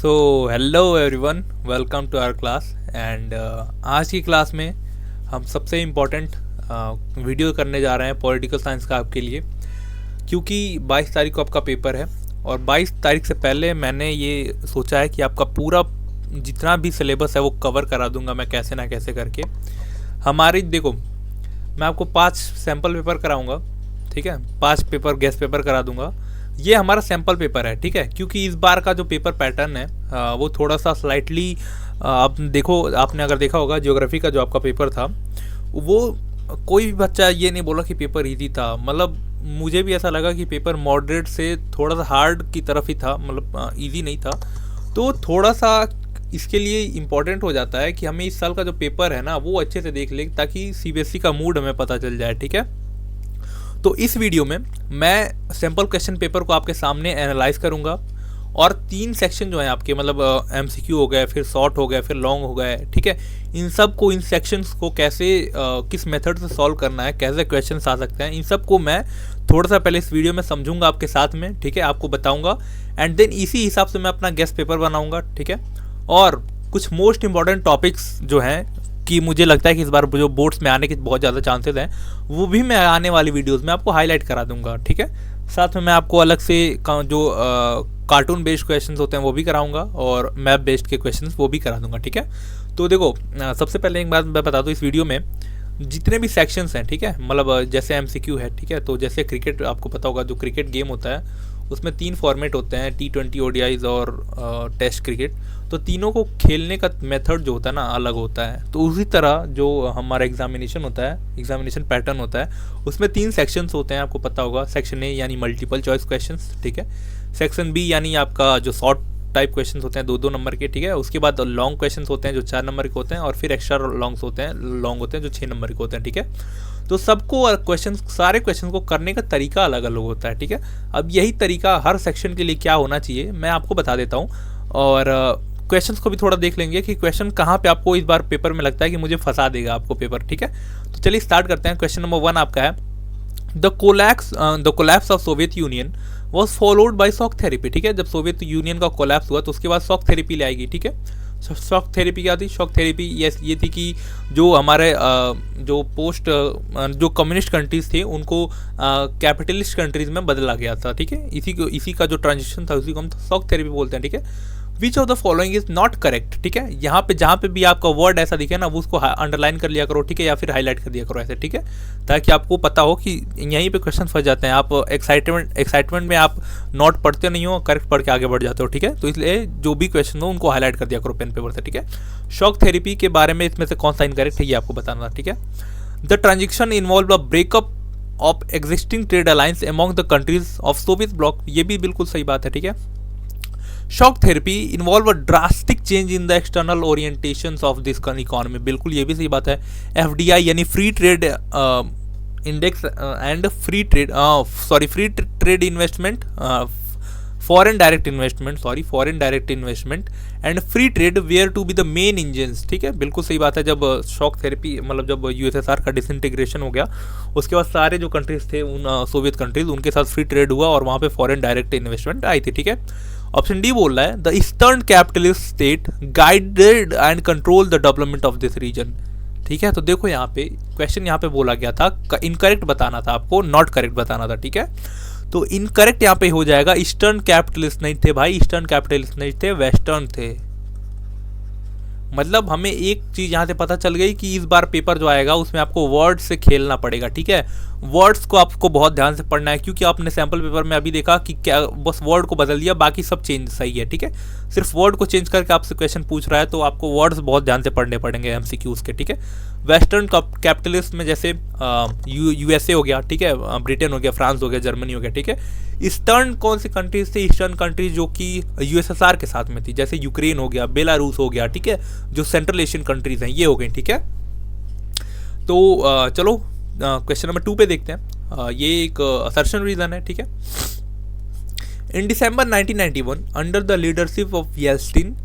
So hello everyone, welcome to our class. And आज की class में हम सबसे इम्पोर्टेंट वीडियो करने जा रहे हैं पॉलिटिकल साइंस का आपके लिए, क्योंकि 22 तारीख को आपका पेपर है और 22 तारीख से पहले मैंने ये सोचा है कि आपका पूरा जितना भी सिलेबस है वो कवर करा दूंगा मैं कैसे ना कैसे करके। हमारी देखो, मैं आपको 5 सैम्पल पेपर कराऊंगा, ठीक है, 5 पेपर गेस्ट पेपर करा दूंगा। ये हमारा सैम्पल पेपर है, ठीक है, क्योंकि इस बार का जो पेपर पैटर्न है वो थोड़ा सा स्लाइटली आप देखो, आपने अगर देखा होगा ज्योग्राफी का जो आपका पेपर था वो कोई भी बच्चा ये नहीं बोला कि पेपर इजी था। मतलब मुझे भी ऐसा लगा कि पेपर मॉडरेट से थोड़ा सा हार्ड की तरफ ही था, मतलब इजी नहीं था। तो थोड़ा सा इसके लिए इम्पॉर्टेंट हो जाता है कि हमें इस साल का जो पेपर है ना वो अच्छे से देख लें, ताकि सीबीएसई का मूड हमें पता चल जाए, ठीक है। तो इस वीडियो में मैं सैम्पल क्वेश्चन पेपर को आपके सामने एनालाइज करूंगा और 3 सेक्शन जो है आपके, मतलब एमसीक्यू हो गए, फिर शॉर्ट हो गए, फिर लॉन्ग हो गए, ठीक है, इन सब को, इन सेक्शंस को कैसे किस मेथड से सॉल्व करना है, कैसे क्वेश्चंस आ सकते हैं, इन सब को मैं थोड़ा सा पहले इस वीडियो में समझूंगा आपके साथ में, ठीक है, आपको बताऊंगा। एंड देन इसी हिसाब से मैं अपना गेस्ट पेपर बनाऊंगा, ठीक है। और कुछ मोस्ट इंपॉर्टेंट टॉपिक्स जो हैं कि मुझे लगता है कि इस बार जो बोर्ड्स में आने के बहुत ज़्यादा चांसेस हैं, वो भी मैं आने वाली वीडियोस में आपको हाईलाइट करा दूंगा, ठीक है। साथ में मैं आपको अलग से जो कार्टून बेस्ड क्वेश्चंस होते हैं वो भी कराऊंगा और मैप बेस्ड के क्वेश्चंस वो भी करा दूंगा, ठीक है। तो देखो, सबसे पहले एक बात मैं बता दूं, इस वीडियो में जितने भी सेक्शंस हैं, ठीक है, मतलब जैसे एमसीक्यू है, ठीक है, तो जैसे क्रिकेट, आपको पता होगा जो क्रिकेट गेम होता है उसमें 3 फॉर्मेट होते हैं, T20, ODIs और टेस्ट क्रिकेट। तो तीनों को खेलने का मेथड जो होता है ना अलग होता है। तो उसी तरह जो हमारा एग्जामिनेशन होता है, एग्जामिनेशन पैटर्न होता है, उसमें 3 सेक्शंस होते हैं, आपको पता होगा। सेक्शन ए यानी मल्टीपल चॉइस क्वेश्चंस, ठीक है। सेक्शन बी यानी आपका जो शॉर्ट टाइप क्वेश्चंस होते हैं 2-2 नंबर के, ठीक है। उसके बाद लॉन्ग क्वेश्चंस होते हैं जो 4 नंबर के होते हैं, और फिर एक्स्ट्रा लॉन्ग होते हैं जो 6 नंबर के होते हैं, ठीक है। तो सबको क्वेश्चन, सारे क्वेश्चन को करने का तरीका अलग अलग होता है, ठीक है। अब यही तरीका हर सेक्शन के लिए क्या होना चाहिए मैं आपको बता देता हूँ, और क्वेश्चंस को भी थोड़ा देख लेंगे कि क्वेश्चन कहाँ पे आपको इस बार पेपर में लगता है कि मुझे फंसा देगा आपको पेपर, ठीक है। तो चलिए स्टार्ट करते हैं। क्वेश्चन नंबर 1 आपका है, the collapse of Soviet union was followed by shock therapy, ठीक है। जब सोवियत यूनियन का कोलैप्स हुआ तो उसके बाद शॉक थेरेपी ले आएगी, ठीक है। शॉक थेरेपी क्या थी? शॉक थेरेपी ये थी कि जो हमारे जो जो कम्युनिस्ट कंट्रीज थे उनको कैपिटलिस्ट कंट्रीज में बदला गया था, ठीक है। इसी का जो ट्रांजिशन था उसी को हम शॉक थेरेपी बोलते हैं, ठीक है। Which of the following is not correct, ठीक है। यहाँ पे जहाँ पे भी आपका वर्ड ऐसा दिखे ना वो उसको अंडरलाइन कर लिया करो, ठीक है, या फिर हाईलाइट कर दिया करो ऐसे, ठीक है, ताकि आपको पता हो कि यहीं पे क्वेश्चन फंस जाते हैं। आप एक्साइटमेंट में आप नोट पढ़ते नहीं हो, करेक्ट पढ़ के आगे बढ़ जाते हो, ठीक है। तो इसलिए जो भी क्वेश्चन हो उनको हाईलाइट कर दिया करो पेन पेपर से, ठीक है। शॉक थेरेपी के बारे में इसमें से कौन सा इनकरेक्ट है ये आपको बताना था, ठीक है। The transaction involve a breakup of existing trade alliance among the countries of Soviet bloc, ये भी बिल्कुल सही बात है, ठीक है। Shock therapy involve a drastic change in the external orientations of this economy, बिल्कुल ये भी सही बात है। FDI यानी free trade index and free trade investment, foreign direct investment and free trade were to be the main engines, ठीक है, बिल्कुल सही बात है। जब शॉक थेरेपी, मतलब जब USSR का डिसइंटीग्रेशन हो गया उसके बाद सारे जो कंट्रीज थे उन सोवियत कंट्रीज, उनके साथ फ्री ट्रेड हुआ और वहाँ पे फॉरेन डायरेक्ट इन्वेस्टमेंट आई थी, ठीक है। ऑप्शन डी बोल रहा है, the eastern capitalist state guided and control the development of this region, ठीक है। तो देखो यहाँ पे क्वेश्चन यहाँ पे बोला गया था, इनकरेक्ट बताना था आपको, नॉट करेक्ट बताना था, ठीक है। तो इनकरेक्ट यहाँ पे हो जाएगा, ईस्टर्न कैपिटलिस्ट नहीं थे भाई, ईस्टर्न कैपिटलिस्ट नहीं थे, वेस्टर्न थे। मतलब हमें एक चीज़ यहाँ से पता चल गई कि इस बार पेपर जो आएगा उसमें आपको वर्ड से खेलना पड़ेगा, ठीक है। वर्ड्स को आपको बहुत ध्यान से पढ़ना है, क्योंकि आपने सैम्पल पेपर में अभी देखा कि क्या बस वर्ड को बदल दिया, बाकी सब चेंज सही है, ठीक है। सिर्फ वर्ड को चेंज करके आपसे क्वेश्चन पूछ रहा है, तो आपको वर्ड्स बहुत ध्यान से पढ़ने पड़ेंगे MCQs के, ठीक है। वेस्टर्न कैपिटलिस्ट में जैसे USA हो गया, ठीक है, ब्रिटेन हो गया, फ्रांस हो गया, जर्मनी हो गया, ठीक है। ईस्टर्न कौन सी कंट्रीज थी? ईस्टर्न कंट्रीज जो कि USSR के साथ में थी, जैसे यूक्रेन हो गया, बेलारूस हो गया, ठीक है, जो सेंट्रल एशियन कंट्रीज हैं ये हो गई, ठीक है। तो चलो क्वेश्चन नंबर 2 पे देखते हैं। ये एक असर्शन रीजन है, ठीक है। In December 1991 under the leadership of Yeltsin,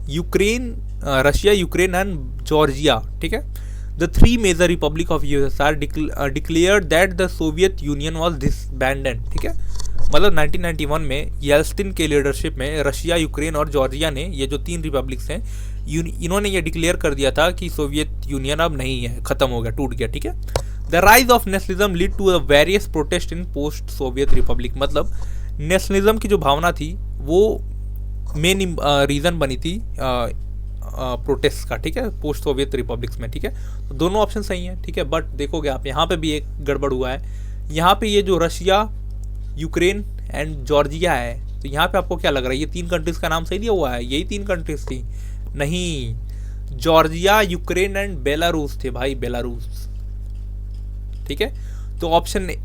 Russia, Ukraine and Georgia, ठीक है, the 3 major republic of USSR declared that the Soviet Union was disbanded, ठीक है। मतलब 1991 में येल्सिन के लीडरशिप में रशिया, यूक्रेन और जॉर्जिया ने, ये जो 3 रिपब्लिक्स हैं, इन्होंने ये डिक्लेयर कर दिया था कि सोवियत यूनियन अब नहीं है, खत्म हो गया, टूट गया, ठीक है। The rise of nationalism lead to the various protest in post Soviet republic, मतलब नेशनलिज्म की जो भावना थी वो मेन रीज़न बनी थी प्रोटेस्ट का, ठीक है, पोस्ट सोवियत रिपब्लिक्स में, ठीक है। तो दोनों ऑप्शन सही हैं, ठीक है। बट देखोगे आप यहाँ पे भी एक गड़बड़ हुआ है। यहाँ पे ये जो रशिया, यूक्रेन एंड जॉर्जिया है, तो यहाँ पे आपको क्या लग रहा है, ये 3 कंट्रीज़ का नाम सही दिया हुआ है, यही 3 कंट्रीज थी? नहीं, जॉर्जिया, यूक्रेन एंड बेलारूस थे भाई, बेलारूस, ठीक है। तो option A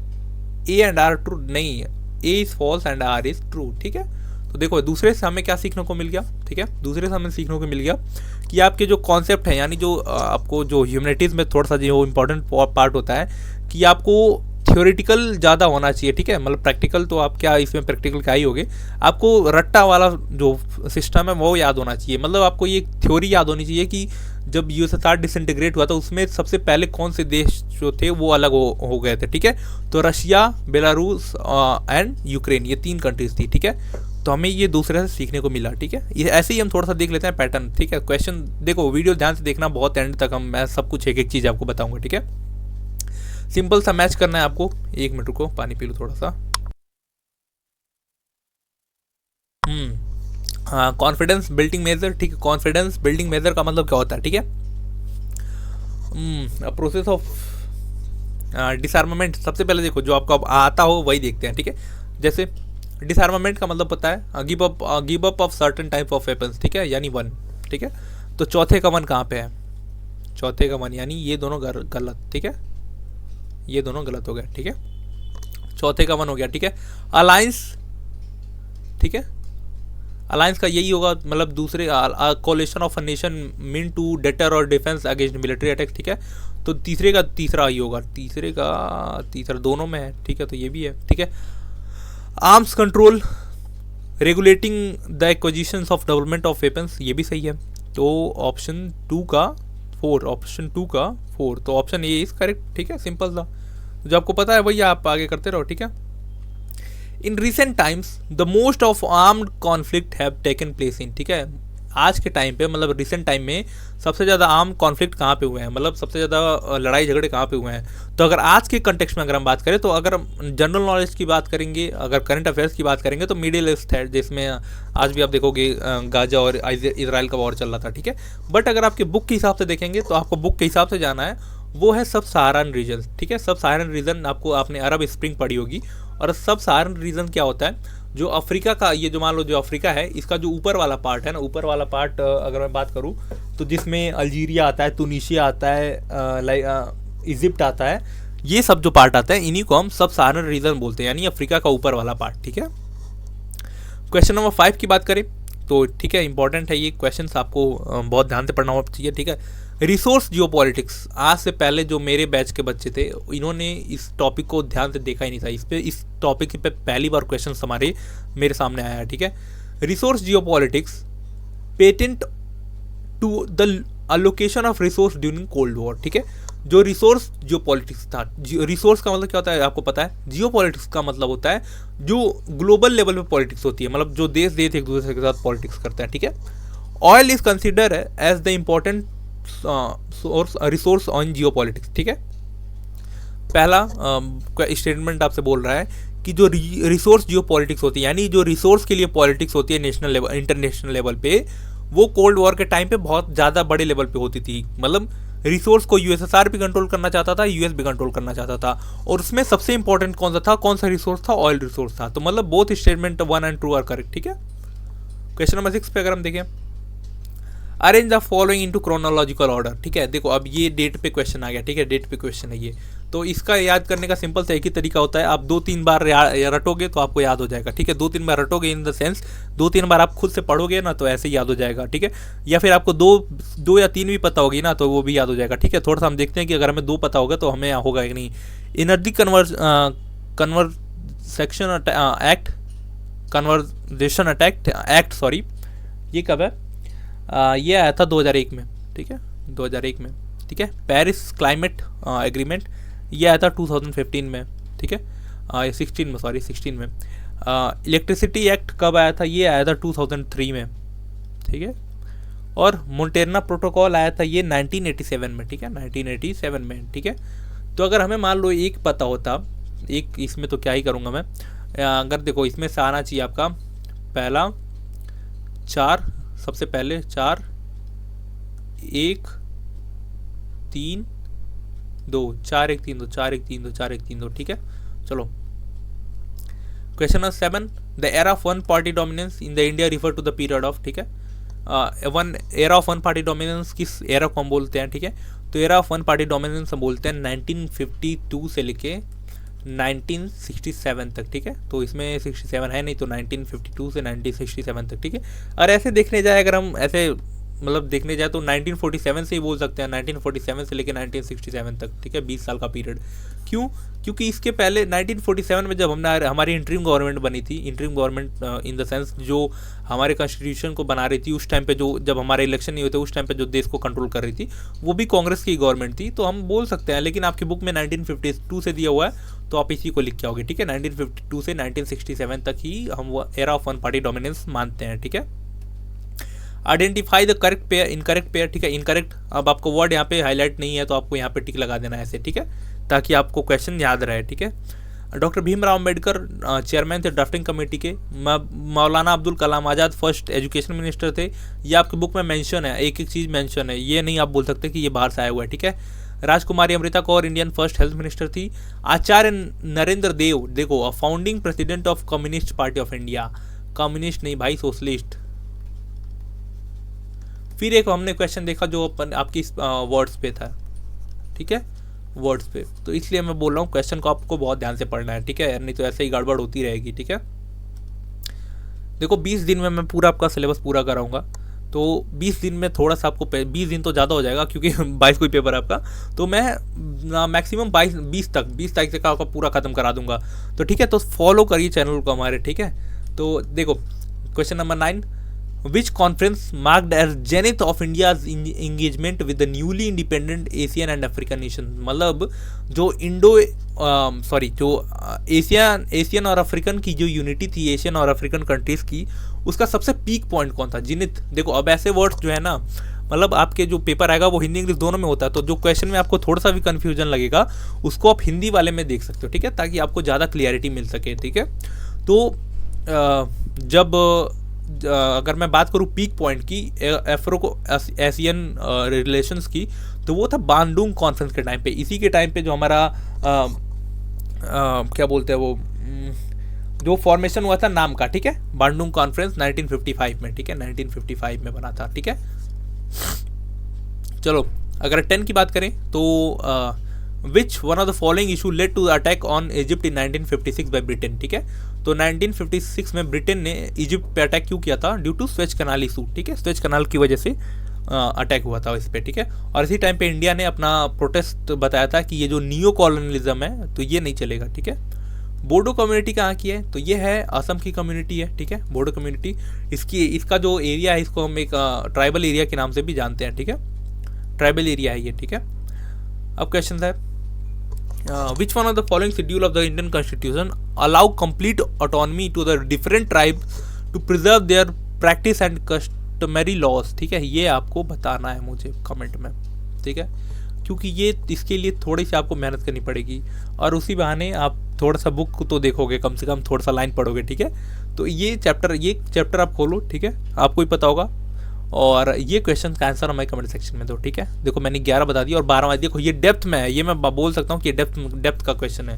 and R true नहीं, A is false and R is true, ठीक है। तो देखो दूसरे से हमें क्या सीखने को मिल गया, ठीक है, दूसरे से हमें सीखने को मिल गया कि आपके जो कॉन्सेप्ट है, यानी जो आपको जो ह्यूमैनिटीज़ में थोड़ा सा जो इम्पोर्टेंट पार्ट होता है कि आपको थ्योरेटिकल ज़्यादा होना चाहिए, ठीक है। मतलब प्रैक्टिकल तो आप क्या, इसमें प्रैक्टिकल क्या ही होगे, आपको रट्टा वाला जो सिस्टम है वो याद होना चाहिए। मतलब आपको ये थ्योरी याद होनी चाहिए कि जब यूएसएसआर डिसइंटीग्रेट हुआ था उसमें सबसे पहले कौन से देश जो थे वो अलग हो गए थे, ठीक है। तो रशिया, बेलारूस एंड यूक्रेन, ये 3 कंट्रीज थी, ठीक है। तो हमें ये दूसरे से सीखने को मिला, ठीक है। ये ऐसे ही हम थोड़ा सा देख लेते हैं पैटर्न, ठीक है। क्वेश्चन देखो, वीडियो ध्यान से देखना, बहुत एंड तक मैं सब कुछ एक एक चीज़ आपको बताऊंगा, ठीक है। सिंपल सा मैच करना है आपको। 1 मिनट रुको, पानी पी लो थोड़ा सा। हाँ, कॉन्फिडेंस बिल्डिंग मेजर, ठीक है। कॉन्फिडेंस बिल्डिंग मेजर का मतलब क्या होता है, ठीक है। Process of डिसआर्मामेंट। सबसे पहले देखो, जो आपको आता हो वही देखते हैं, ठीक है। जैसे डिसआर्मामेंट का मतलब पता है, give up of certain type of weapons, ठीक है, यानी 1, ठीक है। तो चौथे का 1 कहाँ पे है, चौथे का 1, यानी ये दोनों गलत, ठीक है, ये दोनों गलत हो गए, ठीक है। चौथे का 1 हो गया, ठीक है। अलायंस, ठीक है, अलायंस का यही होगा, मतलब दूसरे coalition of a nation mean to deter और डिफेंस अगेंस्ट मिलिट्री अटैक, ठीक है। तो तीसरे का तीसरा ही होगा, तीसरे का तीसरा दोनों में है, ठीक है। तो ये भी है, ठीक है। Arms control regulating the acquisitions of development of weapons, ये भी सही है। तो ऑप्शन 2 का 4, ऑप्शन 2 का 4, तो ऑप्शन ए इज करेक्ट, ठीक है। सिंपल था, जो आपको पता है वही आप आगे करते रहो, ठीक है। In recent times the most of armed conflict have taken place in, ठीक है। आज के टाइम पे, मतलब रिसेंट टाइम में सबसे ज़्यादा आर्म कॉन्फ्लिक्ट कहाँ पे हुए हैं, मतलब सबसे ज़्यादा लड़ाई झगड़े कहाँ पे हुए हैं। तो अगर आज के कंटेक्स्ट में अगर हम बात करें, तो अगर जनरल नॉलेज की बात करेंगे, अगर करंट अफेयर्स की बात करेंगे, तो मिडिल ईस्ट है, जिसमें आज भी आप देखोगे गाजा और इसराइल का वॉर चल रहा था, ठीक है। बट अगर आपके बुक के हिसाब से देखेंगे, तो आपको बुक के हिसाब से जाना है, वो है सब सहारन रीजन, ठीक है। सब सहारन रीजन आपको, आपने अरब स्प्रिंग पढ़ी होगी, और सब सहारन रीजन क्या होता है, जो अफ्रीका का, ये जो मान लो जो अफ्रीका है, इसका जो ऊपर वाला पार्ट है ना, ऊपर वाला पार्ट अगर मैं बात करूँ, तो जिसमें अल्जीरिया आता है, तुनीशिया आता है, इजिप्ट आता है, ये सब जो पार्ट आता है, इन्हीं को हम सब सहारन रीजन बोलते हैं, यानी अफ्रीका का ऊपर वाला पार्ट, ठीक है। क्वेश्चन नंबर 5 की बात करें तो, ठीक है, इंपॉर्टेंट है ये क्वेश्चन, आपको बहुत ध्यान से पढ़ना चाहिए, ठीक है। रिसोर्स जियोपॉलिटिक्स, आज से पहले जो मेरे बैच के बच्चे थे, इन्होंने इस टॉपिक को ध्यान से देखा ही नहीं था। इस टॉपिक पे पहली बार क्वेश्चन हमारे मेरे सामने आया है, ठीक है। Resource geopolitics pertinent to the allocation of resource during cold war, ठीक है। जो रिसोर्स जियोपॉलिटिक्स था, रिसोर्स का मतलब क्या होता है आपको पता है, जियोपॉलिटिक्स का मतलब होता है जो ग्लोबल लेवल पे पॉलिटिक्स होती है, मतलब जो देश एक दूसरे के साथ पॉलिटिक्स करते हैं, ठीक है। Oil is consider as the important resource on geopolitics, ठीक है। पहला स्टेटमेंट आपसे बोल रहा है कि जो रिसोर्स जियोपॉलिटिक्स होती है, यानी जो रिसोर्स के लिए पॉलिटिक्स होती है नेशनल लेवल, इंटरनेशनल लेवल पे, वो कोल्ड वॉर के टाइम पे बहुत ज़्यादा बड़े लेवल पे होती थी। मतलब रिसोर्स को यूएसएसआर भी कंट्रोल करना चाहता था, यूएस भी कंट्रोल करना चाहता था, और उसमें सबसे इंपॉर्टेंट कौन सा था, कौन सा रिसोर्स था, ऑयल रिसोर्स था। तो मतलब both statement 1 and 2 are correct, ठीक है। क्वेश्चन नंबर 6 पे अगर हम देखें, arrange the following into chronological order, ठीक है। देखो अब ये डेट पे क्वेश्चन आ गया, ठीक है, डेट पे क्वेश्चन है ये। तो इसका याद करने का सिंपल सा एक ही तरीका होता है, आप 2-3 बार रटोगे तो आपको याद हो जाएगा, ठीक है। 2-3 बार रटोगे इन द सेंस 2-3 बार आप खुद से पढ़ोगे ना, तो ऐसे ही याद हो जाएगा, ठीक है। या फिर आपको 2 या 3 भी पता होगी ना, तो वो भी याद हो जाएगा, ठीक है। थोड़ा सा हम देखते हैं कि अगर हमें 2 पता होगा तो हमें होगा कि नहीं। Energy conversation act, conversation act sorry, ये कब है, ये आया था 2001 में, ठीक है, 2001 में, ठीक है। पेरिस क्लाइमेट एग्रीमेंट, ये आया था 2015 में, ठीक है, 16 में, सॉरी 16 में। इलेक्ट्रिसिटी एक्ट कब आया था? ये आया था 2003 में, ठीक है। और मोंटेना प्रोटोकॉल आया था ये 1987 में, ठीक है, 1987 में, ठीक है। तो अगर हमें मान लो एक पता होता, एक इसमें तो क्या ही करूँगा मैं, अगर देखो इसमें से आना चाहिए आपका पहला 4, सबसे पहले 4 1 3 2, 4 1 3 2, 4 1 3 2, 4 1 3 2, ठीक है। चलो question number 7, the era of one party dominance in the India refer to the period of, ठीक है। One era of one party dominance किस एरा को हम बोलते हैं, ठीक है। तो era of one party dominance हम बोलते हैं 1952 से लेके 1967 तक, ठीक है। तो इसमें 67 है नहीं, तो 1952 से 1967 तक, ठीक है। और ऐसे देखने जाए, अगर हम ऐसे मतलब देखने जाए तो 1947 से ही बोल सकते हैं, 1947 से लेकर 1967 तक, ठीक है, 20 साल का पीरियड। क्यों? क्योंकि इसके पहले 1947 में जब हमने हमारी इंटरिम गवर्नमेंट बनी थी, interim government in the sense जो हमारे कॉन्स्टिट्यूशन को बना रही थी उस टाइम पे, जो जब हमारे इलेक्शन नहीं होते उस टाइम पे जो देश को कंट्रोल कर रही थी वो भी कांग्रेस की गवर्नमेंट थी, तो हम बोल सकते हैं। लेकिन आपकी बुक में 1952 से दिया हुआ है, तो आप इसी को लिख के आओगे, ठीक है। 1952 से 1967 तक ही हम वो era of one party dominance मानते हैं, ठीक है। Identify the correct pair, incorrect pair, ठीक है। इनकरेक्ट, अब आपको वर्ड यहाँ पे हाईलाइट नहीं है तो आपको यहाँ पे टिक लगा देना है ऐसे, ठीक है, ताकि आपको क्वेश्चन याद रहे, ठीक है। डॉक्टर भीमराव अम्बेडकर चेयरमैन थे ड्राफ्टिंग कमेटी के। मौलाना Abdul Kalam Azad first education minister थे। ये आपकी बुक में मेंशन है, एक एक चीज़ मेंशन है, ये नहीं आप बोल सकते कि ये बाहर से आया हुआ है, ठीक है। राजकुमारी Amrita Kaur Indian first health minister थी। आचार्य नरेंद्र देव, देखो, founding president of communist party of India, communist नहीं भाई, सोशलिस्ट। फिर एक हमने क्वेश्चन देखा जो अपन आपकी वर्ड्स पे था, ठीक है, वर्ड्स पे, तो इसलिए मैं बोल रहा हूँ क्वेश्चन को आपको बहुत ध्यान से पढ़ना है, ठीक है, नहीं तो ऐसे ही गड़बड़ होती रहेगी, ठीक है। देखो 20 दिन में मैं पूरा आपका सिलेबस पूरा कराऊंगा, तो 20 दिन में थोड़ा सा आपको 20 दिन तो ज़्यादा हो जाएगा क्योंकि 22 कोई पेपर है आपका, तो मैं मैक्सिमम 20 तारीख तक आपका पूरा खत्म करा दूंगा, तो ठीक है। तो फॉलो करिए चैनल को हमारे, ठीक है। तो देखो question number 9, which conference marked as zenith of India's engagement with the newly independent Asian and African nations, मतलब जो एशियन और अफ्रीकन की जो यूनिटी थी, एशियन और अफ्रीकन कंट्रीज की, उसका सबसे पीक पॉइंट कौन था? जिनित। देखो अब ऐसे वर्ड्स जो है ना, मतलब आपके जो पेपर आएगा वो हिंदी इंग्लिश दोनों में होता है, तो जो क्वेश्चन में आपको थोड़ा सा भी कन्फ्यूजन लगेगा उसको आप हिंदी वाले में देख सकते हो, ठीक है, ताकि आपको ज़्यादा क्लियरिटी मिल सके, ठीक है। तो जब अगर मैं बात करूँ पीक पॉइंट की अफ्रीको एशियन रिलेशंस की, तो वो था बांडुंग कॉन्फ्रेंस के टाइम पे। इसी के टाइम पे जो हमारा क्या बोलते हैं वो जो फॉर्मेशन हुआ था नाम का, ठीक है, बांडुंग कॉन्फ्रेंस 1955 में, ठीक है, 1955 में बना था, ठीक है। चलो अगर 10 की बात करें तो which one of the following issue led to attack on Egypt in 1956 by Britain, ठीक है। तो 1956 में ब्रिटेन ने इजिप्ट पे अटैक क्यों किया था? Due to Suez canal issue, ठीक है, स्वेज कनाल की वजह से अटैक हुआ था इस पे, ठीक है। और इसी टाइम पे इंडिया ने अपना प्रोटेस्ट बताया था कि ये जो नियो कॉलोनियलिज्म है तो ये नहीं चलेगा, ठीक है। बोडो कम्युनिटी कहाँ की है? तो ये है असम की कम्युनिटी है, ठीक है, बोडो कम्युनिटी। इसका जो एरिया है इसको हम एक ट्राइबल एरिया के नाम से भी जानते हैं, ठीक है, ट्राइबल एरिया है ये, ठीक है। अब क्वेश्चन है which one of the following schedule of the Indian Constitution allow complete autonomy to the different tribes to preserve their practice and customary laws, ठीक है, ये आपको बताना है मुझे कमेंट में, ठीक है, क्योंकि ये इसके लिए थोड़ी सी आपको मेहनत करनी पड़ेगी और उसी बहाने आप थोड़ा सा बुक तो देखोगे, कम से कम थोड़ा सा लाइन पढ़ोगे, ठीक है। तो ये चैप्टर आप खोलो, ठीक है, आपको ही पता होगा, और ये क्वेश्चन का आंसर हमारे कमेंट सेक्शन में दो, ठीक है। देखो मैंने 11 बता दिया और 12वां देखो ये डेप्थ में है, ये मैं बोल सकता हूँ कि ये डेप्थ का क्वेश्चन है,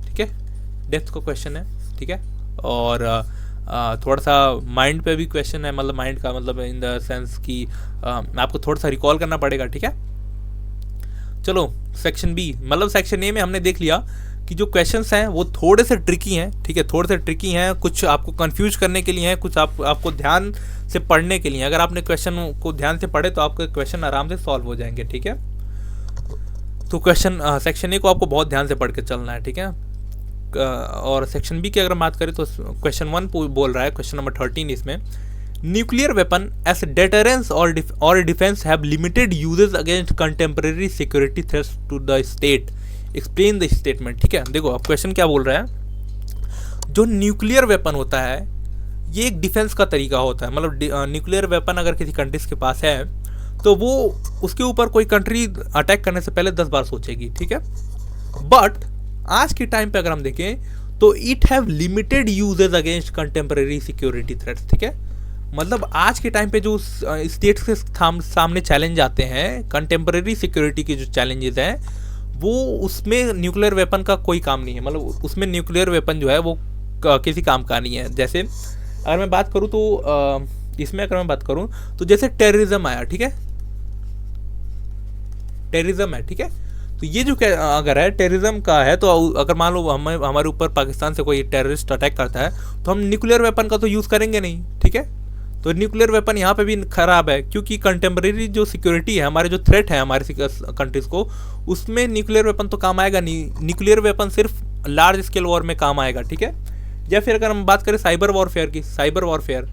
ठीक है, डेप्थ का क्वेश्चन है, ठीक है। और थोड़ा सा माइंड पे भी क्वेश्चन है, मतलब माइंड का मतलब इन द सेंस कि आपको थोड़ा सा रिकॉल करना पड़ेगा, ठीक है। चलो सेक्शन बी, मतलब सेक्शन ए में हमने देख लिया कि जो क्वेश्चंस हैं वो थोड़े से ट्रिकी हैं, ठीक है, थोड़े से ट्रिकी हैं, कुछ आपको कंफ्यूज करने के लिए हैं, कुछ आपको ध्यान से पढ़ने के लिए। अगर आपने क्वेश्चन को ध्यान से पढ़े तो आपके क्वेश्चन आराम से सॉल्व हो जाएंगे, ठीक है। तो सेक्शन ए को आपको बहुत ध्यान से पढ़ के चलना है, ठीक है। और सेक्शन बी की अगर बात करें तो क्वेश्चन 1 बोल रहा है, क्वेश्चन नंबर 13 इसमें, न्यूक्लियर वेपन एज डेटरेंस और defence have limited uses against contemporary security threats to the state, explain the statement, ठीक है। देखो अब क्वेश्चन क्या बोल रहा है, जो न्यूक्लियर वेपन होता है ये एक डिफेंस का तरीका होता है। मतलब न्यूक्लियर वेपन अगर किसी कंट्रीज के पास है तो वो उसके ऊपर कोई कंट्री अटैक करने से पहले 10 बार सोचेगी, ठीक है। बट आज के टाइम पे अगर हम देखें तो it have limited uses against contemporary security threats, ठीक है। मतलब आज के टाइम पे जो स्टेट्स के सामने चैलेंज आते हैं, कंटेम्परेरी सिक्योरिटी के जो चैलेंजेस हैं, वो उसमें न्यूक्लियर वेपन का कोई काम नहीं है। मतलब उसमें न्यूक्लियर वेपन जो है वो किसी काम का नहीं है। जैसे अगर मैं बात करूँ तो इसमें अगर मैं बात करूँ तो जैसे टेररिज्म आया, ठीक है, टेररिज्म है, ठीक है। तो ये जो अगर है टेररिज्म का है, तो अगर मान लो हमारे ऊपर पाकिस्तान से कोई टेररिस्ट अटैक करता है तो हम न्यूक्लियर वेपन का तो यूज़ करेंगे नहीं, ठीक है। तो न्यूक्लियर वेपन यहाँ पे भी खराब है, क्योंकि कंटेम्परेरी जो सिक्योरिटी है, हमारे जो थ्रेट है हमारे कंट्रीज़ को, उसमें न्यूक्लियर वेपन तो काम आएगा नहीं। न्यूक्लियर वेपन सिर्फ लार्ज स्केल वॉर में काम आएगा, ठीक है। या फिर अगर हम बात करें साइबर वॉरफेयर की, साइबर वॉरफेयर,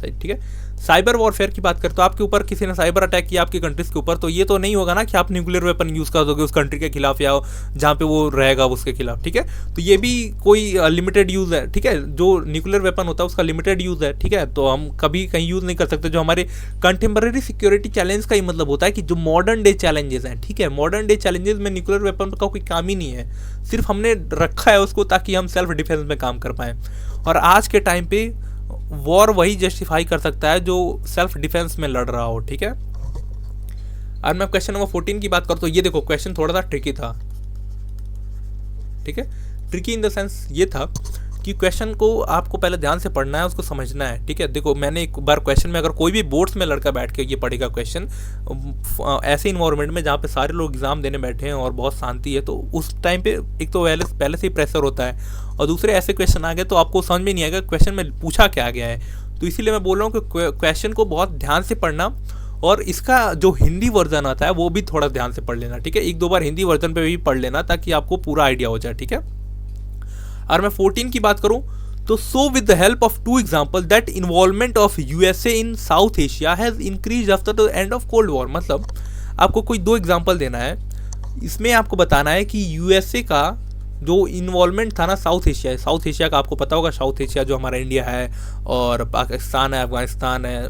ठीक है, साइबर वॉरफेयर की बात करें तो आपके ऊपर किसी ने साइबर अटैक किया आपकी कंट्रीज के ऊपर, तो ये तो नहीं होगा ना कि आप न्यूक्लियर वेपन यूज़ कर दोगे उस कंट्री के खिलाफ या जहाँ पे वो रहेगा उसके खिलाफ, ठीक है। तो ये भी कोई लिमिटेड यूज़ है, ठीक है। जो न्यूक्लियर वेपन होता है उसका लिमिटेड यूज़ है, ठीक है। तो हम कभी कहीं यूज़ नहीं कर सकते। जो हमारे कंटेम्परेरी सिक्योरिटी चैलेंज का ही मतलब होता है कि जो मॉडर्न डे चैलेंजेस हैं, ठीक है, मॉडर्न डे चैलेंजेस में न्यूक्लियर वेपन का कोई काम ही नहीं है। सिर्फ हमने रखा है उसको ताकि हम सेल्फ डिफेंस में काम कर पाएँ। और आज के टाइम पे वॉर वही जस्टिफाई कर सकता है जो सेल्फ डिफेंस में लड़ रहा हो, ठीक है। और मैं क्वेश्चन नंबर 14 की बात करूँ तो ये देखो क्वेश्चन थोड़ा सा ट्रिकी था, ठीक है। ट्रिकी इन द सेंस ये था कि क्वेश्चन को आपको पहले ध्यान से पढ़ना है, उसको समझना है, ठीक है। देखो मैंने एक बार क्वेश्चन में, अगर कोई भी बोर्ड्स में लड़का बैठ के ये पढ़ेगा क्वेश्चन ऐसे इन्वायरमेंट में जहाँ पे सारे लोग एग्जाम देने बैठे हैं और बहुत शांति है, तो उस टाइम पे एक तो पहले से ही प्रेशर होता है, और दूसरे ऐसे क्वेश्चन आ गए तो आपको समझ में नहीं आएगा क्वेश्चन में पूछा क्या गया है। तो इसीलिए मैं बोल रहा हूँ कि क्वेश्चन को बहुत ध्यान से पढ़ना, और इसका जो हिंदी वर्जन आता है वो भी थोड़ा ध्यान से पढ़ लेना, ठीक है। एक दो बार हिंदी वर्जन पे भी पढ़ लेना ताकि आपको पूरा आइडिया हो जाए, ठीक है। और मैं 14 की बात करूं तो so with the help of 2 example that involvement of USA in south Asia has increase after the end of cold war. मतलब आपको कोई 2 एग्जांपल देना है, इसमें आपको बताना है कि यूएसए का जो इन्वॉल्वमेंट था ना साउथ एशिया का, आपको पता होगा साउथ एशिया जो हमारा इंडिया है और पाकिस्तान है, अफगानिस्तान है,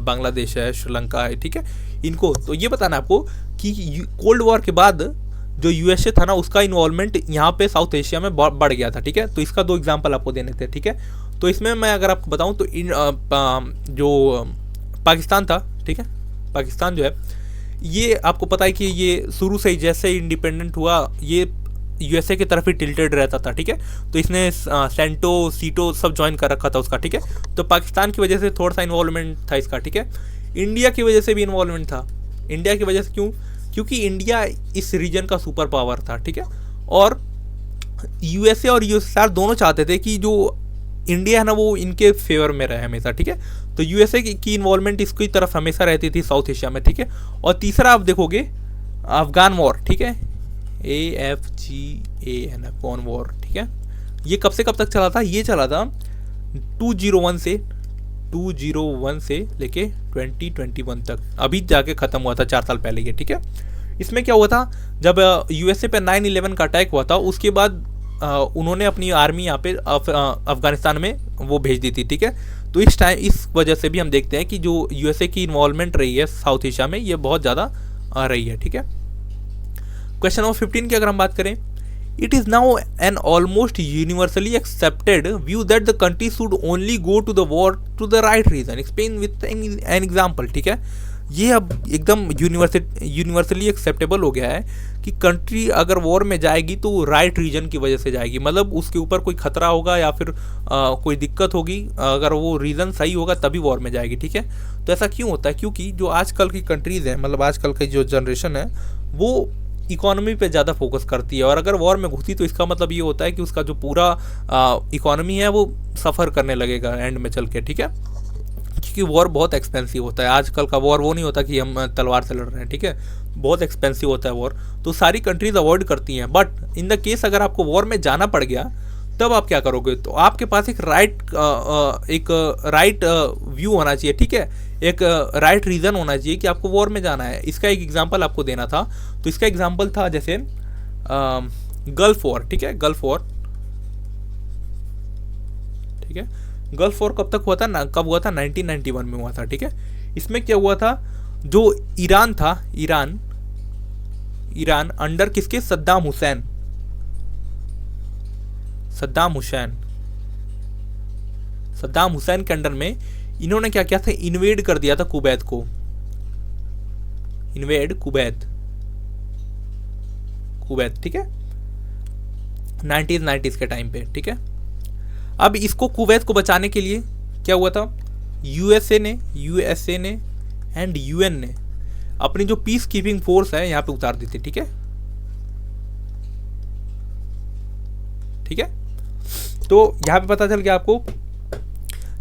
बांग्लादेश है, श्रीलंका है, ठीक है। इनको तो ये बताना है आपको कि कोल्ड वॉर के बाद जो यूएसए था ना उसका इन्वॉल्वमेंट यहाँ पे साउथ एशिया में बढ़ गया था, ठीक है। तो इसका 2 एग्जांपल आपको देने थे, ठीक है। तो इसमें मैं अगर आपको बताऊँ तो जो पाकिस्तान था, ठीक है, पाकिस्तान जो है ये आपको पता है कि ये शुरू से ही जैसे इंडिपेंडेंट हुआ ये यूएसए की तरफ ही टिल्टेड रहता था, ठीक है। तो इसने सेंटो सीटो सब ज्वाइन कर रखा था उसका, ठीक है। तो पाकिस्तान की वजह से थोड़ा सा इन्वॉल्वमेंट था इसका, ठीक है। इंडिया की वजह से भी इन्वॉल्वमेंट था। इंडिया की वजह से क्यों? क्योंकि इंडिया इस रीजन का सुपर पावर था, ठीक है। और यूएसए और यूएसएसआर दोनों चाहते थे कि जो इंडिया है ना वो इनके फेवर में रहे हमेशा, ठीक है। तो यूएसए की इन्वॉल्वमेंट इसकी तरफ हमेशा रहती थी साउथ एशिया में, ठीक है। और तीसरा आप देखोगे अफगान वॉर, ठीक है, AFGAN अफगान वॉर, ठीक है। ये कब से कब तक चला था? ये चला था 201 से लेके 2021 तक, अभी जाके ख़त्म हुआ था 4 साल पहले ये, ठीक है। इसमें क्या हुआ था, जब यूएसए पे 9/11 का अटैक हुआ था उसके बाद उन्होंने अपनी आर्मी यहाँ पे अफगानिस्तान में वो भेज दी थी, ठीक है। तो इस वजह से भी हम देखते हैं कि जो यूएसए की इन्वॉल्वमेंट रही है साउथ एशिया में ये बहुत ज़्यादा रही है, ठीक है। क्वेश्चन नंबर 15 की अगर हम बात करें, it is now an almost universally accepted view that the country should only go to the war to the right reason, explain with an example, ठीक है। ये अब एकदम यूनिवर्सली एक्सेप्टेबल हो गया है कि कंट्री अगर वॉर में जाएगी तो राइट रीजन की वजह से जाएगी, मतलब उसके ऊपर कोई खतरा होगा या फिर कोई दिक्कत होगी, अगर वो रीज़न सही होगा तभी वॉर में जाएगी, ठीक है। तो ऐसा क्यों होता है? क्योंकि जो आजकल की कंट्रीज़ हैं, मतलब आजकल की जो जनरेशन है वो इकोनॉमी पे ज़्यादा फोकस करती है, और अगर वॉर में घुसी तो इसका मतलब ये होता है कि उसका जो पूरा इकोनॉमी है वो सफ़र करने लगेगा एंड में चल के, ठीक है। क्योंकि वॉर बहुत एक्सपेंसिव होता है, आजकल का वॉर वो नहीं होता कि हम तलवार से लड़ रहे हैं, ठीक है, बहुत एक्सपेंसिव होता है वॉर, तो सारी कंट्रीज अवॉइड करती हैं। बट इन द केस अगर आपको वॉर में जाना पड़ गया तब आप क्या करोगे? तो आपके पास एक राइट व्यू होना चाहिए, ठीक है, एक राइट रीज़न होना चाहिए कि आपको वॉर में जाना है। इसका एक एग्जांपल आपको देना था, तो इसका एग्जांपल था जैसे गल्फ वॉर, ठीक है, गल्फ वॉर, ठीक है। गल्फ वॉर कब तक हुआ था ना, कब हुआ था, 1991 में हुआ था, ठीक है। इसमें क्या हुआ था, जो ईरान था, ईरान अंडर किसके, सद्दाम हुसैन के अंडर में इन्होंने क्या किया था, इन्वेड कर दिया था कुवैत को, कुवैत, ठीक है, 1990s के टाइम पे, ठीक है। अब इसको कुवैत को बचाने के लिए क्या हुआ था, यूएसए ने एंड यूएन ने अपनी जो पीस कीपिंग फोर्स है यहाँ पे उतार दी थी, ठीक है, तो यहाँ पे पता चल गया आपको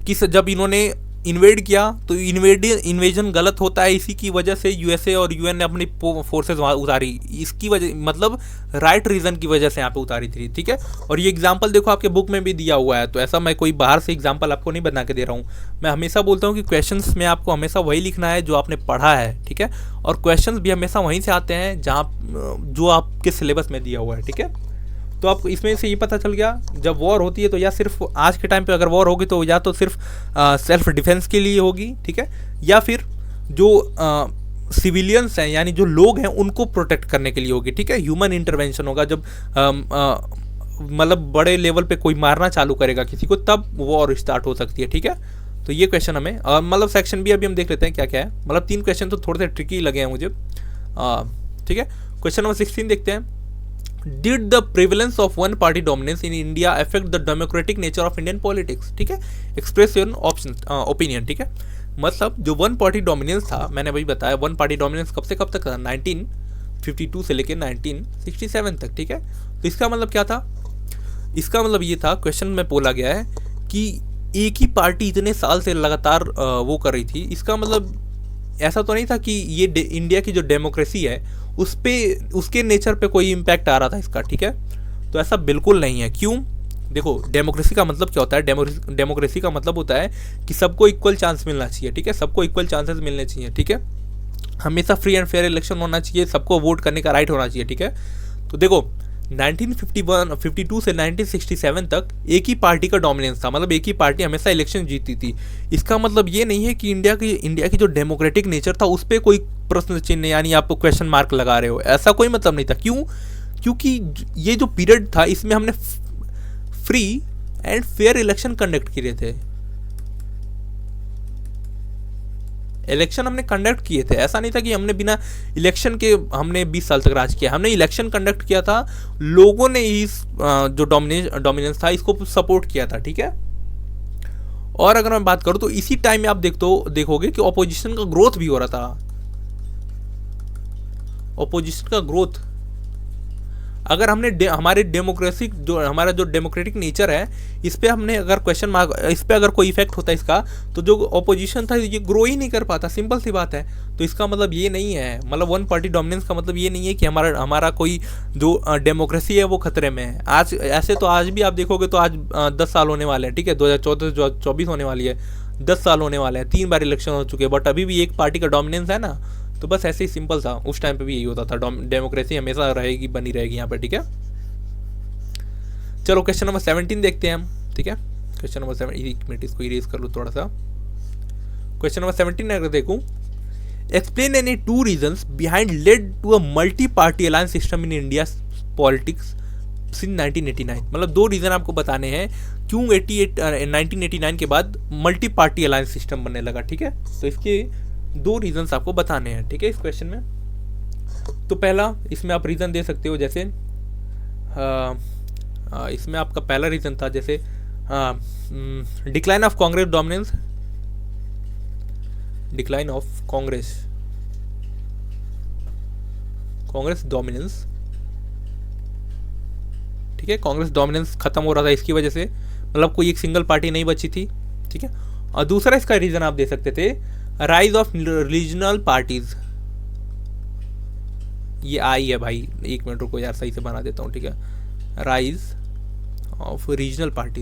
कि जब इन्होंने इन्वेड किया तो इन्वेजन गलत होता है, इसी की वजह से यूएसए और यूएन ने अपनी फोर्सेस वहाँ उतारी, इसकी वजह मतलब राइट रीजन की वजह से यहाँ पे उतारी थी, ठीक है। और ये एग्जांपल देखो आपके बुक में भी दिया हुआ है, तो ऐसा मैं कोई बाहर से एग्जांपल आपको नहीं बना के दे रहा हूँ। मैं हमेशा बोलता हूँ कि क्वेश्चंस में आपको हमेशा वही लिखना है जो आपने पढ़ा है, ठीक है, और क्वेश्चंस भी हमेशा वहीं से आते हैं जहाँ जो आपके सिलेबस में दिया हुआ है, ठीक है। तो आपको इसमें से ये पता चल गया, जब वॉर होती है तो या सिर्फ आज के टाइम पे अगर वॉर होगी तो या तो सिर्फ सेल्फ डिफेंस के लिए होगी, ठीक है, या फिर जो सिविलियंस हैं यानी जो लोग हैं उनको प्रोटेक्ट करने के लिए होगी, ठीक है। ह्यूमन इंटरवेंशन होगा, जब मतलब बड़े लेवल पे कोई मारना चालू करेगा किसी को, तब वॉर स्टार्ट हो सकती है, ठीक है। तो ये क्वेश्चन हमें मतलब सेक्शन भी अभी हम देख लेते हैं क्या क्या है, मतलब 3 क्वेश्चन तो थोड़े से ट्रिकी लगे हैं मुझे, ठीक है। क्वेश्चन नंबर 16 देखते हैं, Did the prevalence of one party dominance in India affect the democratic nature of Indian politics, ठीक है, express your opinion, ठीक है। मतलब जो वन पार्टी डोमिनेंस था, मैंने अभी बताया वन पार्टी डोमिनेंस कब से कब तक था, 1952 से लेकर 1967 तक, ठीक है। तो इसका मतलब क्या था, इसका मतलब ये था, क्वेश्चन में बोला गया है कि एक ही पार्टी इतने साल से लगातार वो कर रही थी, इसका मतलब ऐसा तो नहीं था कि ये इंडिया की जो डेमोक्रेसी है उस पे उसके नेचर पे कोई इम्पैक्ट आ रहा था इसका, ठीक है। तो ऐसा बिल्कुल नहीं है। क्यों, देखो डेमोक्रेसी का मतलब क्या होता है, डेमोक्रेसी का मतलब होता है कि सबको इक्वल चांस मिलना चाहिए, ठीक है, सबको इक्वल चांसेस मिलने चाहिए, ठीक है। हमेशा फ्री एंड फेयर इलेक्शन होना चाहिए, सबको वोट करने का राइट होना चाहिए, ठीक है। तो देखो 1952 से 1967 तक एक ही पार्टी का डोमिनेंस था, मतलब एक ही पार्टी हमेशा इलेक्शन जीतती थी। इसका मतलब ये नहीं है कि इंडिया की जो डेमोक्रेटिक नेचर था उस पर कोई प्रश्न चिन्ह यानी आप क्वेश्चन मार्क लगा रहे हो, ऐसा कोई मतलब नहीं था। क्यों, क्योंकि ये जो पीरियड था इसमें हमने free and fair election conduct किए थे, इलेक्शन हमने कंडक्ट किए थे। ऐसा नहीं था कि हमने बिना इलेक्शन के हमने 20 साल तक राज किया, हमने इलेक्शन कंडक्ट किया था, लोगों ने इस जो डोमिनेंस था इसको सपोर्ट किया था, ठीक है। और अगर मैं बात करूं तो इसी टाइम में आप देखोगे कि ऑपोजिशन का ग्रोथ भी हो रहा था, ऑपोजिशन का ग्रोथ। अगर हमने हमारे डेमोक्रेसी जो हमारा जो डेमोक्रेटिक नेचर है इस पे हमने अगर क्वेश्चन मार्क, इस पे अगर कोई इफेक्ट होता है इसका, तो जो ऑपोजिशन था ये ग्रो ही नहीं कर पाता, सिंपल सी बात है। तो इसका मतलब ये नहीं है, मतलब वन पार्टी डोमिनेंस का मतलब ये नहीं है कि हमारा कोई जो डेमोक्रेसी है वो खतरे में है। आज ऐसे तो आज भी आप देखोगे तो आज 10 साल होने वाले हैं, ठीक है, 2014-24 होने वाली है, 10 साल होने वाले हैं, 3 बार इलेक्शन हो चुके हैं, बट अभी भी एक पार्टी का डोमिनेंस है ना। तो बस ऐसे ही सिंपल था, उस टाइम पे भी यही होता था, डेमोक्रेसी हमेशा रहेगी, बनी रहेगी यहाँ पे, ठीक है। चलो क्वेश्चन नंबर 17 देखते हैं हम, ठीक है। क्वेश्चन नंबर 7, एक मिनट इसको इरेज कर लो थोड़ा सा। क्वेश्चन नंबर 17 अगर देखूं, explain any 2 reasons behind led to a multi party alliance system in India politics since 1989। मतलब 2 रीजन आपको बताने हैं क्यों 1989 के बाद मल्टी पार्टी अलायंस सिस्टम बनने लगा, ठीक है। तो इसके 2 रीजंस आपको बताने हैं, ठीक है, इस क्वेश्चन में। तो पहला इसमें आप रीजन दे सकते हो, जैसे इसमें आपका पहला रीजन था जैसे decline of Congress dominance, decline of Congress dominance, ठीक है, कांग्रेस डोमिनेंस खत्म हो रहा था इसकी वजह से, मतलब कोई एक सिंगल पार्टी नहीं बची थी, ठीक है। और दूसरा इसका रीजन आप दे सकते थे राइज ऑफ रीजनल पार्टीज, ये आई है भाई, 1 मिनट रुको यार, सही से बना देता हूँ, ठीक है, राइज ऑफ रीजनल पार्टी,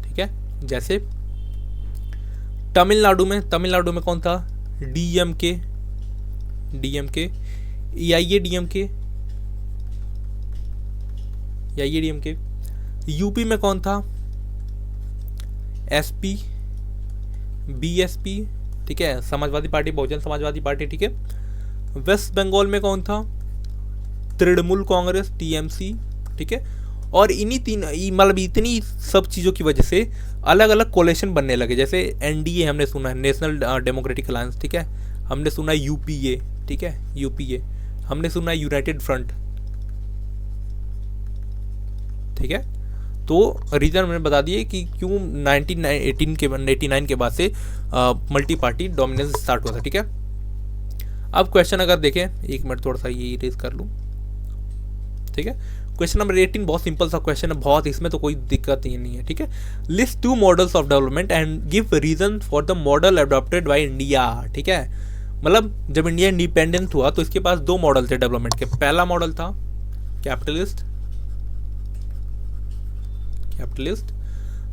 ठीक है। जैसे तमिलनाडु में कौन था, DMK, DMK, AIADMK, AIADMK। UP में कौन था? SP, BSP, ठीक है, समाजवादी पार्टी, बहुजन समाजवादी पार्टी, ठीक है। वेस्ट बंगाल में कौन था? तृणमूल कांग्रेस, TMC, ठीक है। और इन्हीं तीन मतलब इतनी सब चीज़ों की वजह से अलग अलग कोलेशन बनने लगे, जैसे NDA हमने सुना है, नेशनल डेमोक्रेटिक अलायंस, ठीक है। हमने सुना है UPA, ठीक है, UPA। हमने सुना है यूनाइटेड फ्रंट, ठीक है। तो रीज़न मैंने बता दिए कि क्यों 1989 के बाद से मल्टी पार्टी डोमिनेंस स्टार्ट हुआ था, ठीक है। अब क्वेश्चन अगर देखें, एक मिनट थोड़ा सा ये इरेज कर लूँ, ठीक है। क्वेश्चन नंबर 18 बहुत सिंपल सा क्वेश्चन है, बहुत, इसमें तो कोई दिक्कत ही नहीं है, ठीक है। List 2 models of development and give reason for the model adopted by India, ठीक है। मतलब जब इंडिया इंडिपेंडेंट हुआ तो इसके पास 2 मॉडल थे डेवलपमेंट के। पहला मॉडल था कैपिटलिस्ट,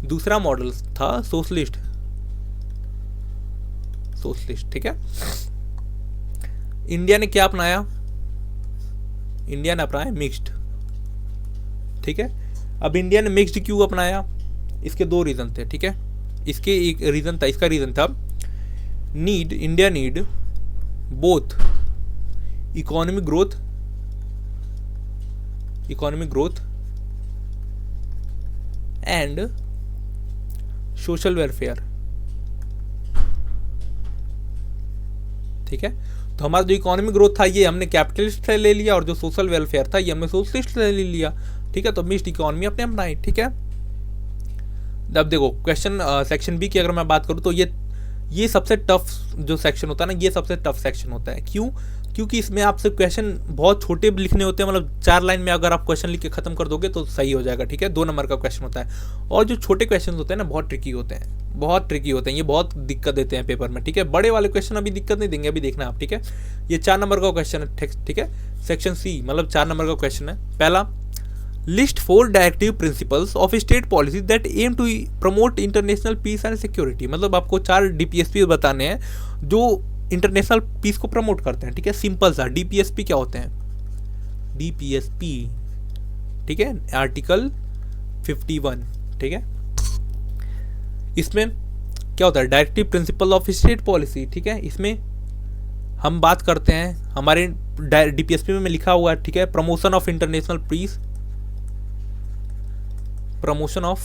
दूसरा मॉडल था सोशलिस्ट, ठीक है। इंडिया ने क्या अपनाया? इंडिया ने अपनाया मिक्स्ड, ठीक है। अब इंडिया ने मिक्स्ड क्यों अपनाया? इसके 2 रीजन थे, ठीक है। इसका रीजन था India need both economic growth and social welfare, ठीक है। तो हमारा जो इकोनॉमिक ग्रोथ था ये हमने कैपिटलिस्ट से ले लिया, और जो सोशल वेलफेयर था ये हमने सोशलिस्ट से ले लिया, ठीक है। तो मिक्स्ड इकोनॉमी अपने अपनाई, ठीक है। अब देखो क्वेश्चन सेक्शन बी की अगर मैं बात करूँ तो ये सबसे टफ जो सेक्शन होता है ना, ये सबसे टफ सेक्शन होता है। क्यों? क्योंकि इसमें आपसे क्वेश्चन बहुत छोटे लिखने होते हैं, मतलब 4 लाइन में अगर आप क्वेश्चन लिख के खत्म कर दोगे तो सही हो जाएगा, ठीक है। 2 नंबर का क्वेश्चन होता है, और जो छोटे क्वेश्चन होते हैं ना बहुत ट्रिकी होते हैं, ये बहुत दिक्कत देते हैं पेपर में, ठीक है। बड़े वाले क्वेश्चन अभी दिक्कत नहीं देंगे, अभी देखना आप, ठीक है। ये 4 नंबर का क्वेश्चन है, ठीक है। सेक्शन सी मतलब 4 नंबर का क्वेश्चन है। पहला, list 4 directive principles of state policy that aim to promote international peace and security. मतलब आपको 4 DPSP बताने हैं जो इंटरनेशनल पीस को प्रमोट करते हैं, ठीक है। सिंपल सा, DPSP क्या होते हैं? DPSP, ठीक है, आर्टिकल 51, ठीक है। इसमें क्या होता है? Directive principle of state policy, ठीक है। इसमें हम बात करते हैं, हमारे DPSP में लिखा हुआ है, ठीक है, promotion of international peace, promotion of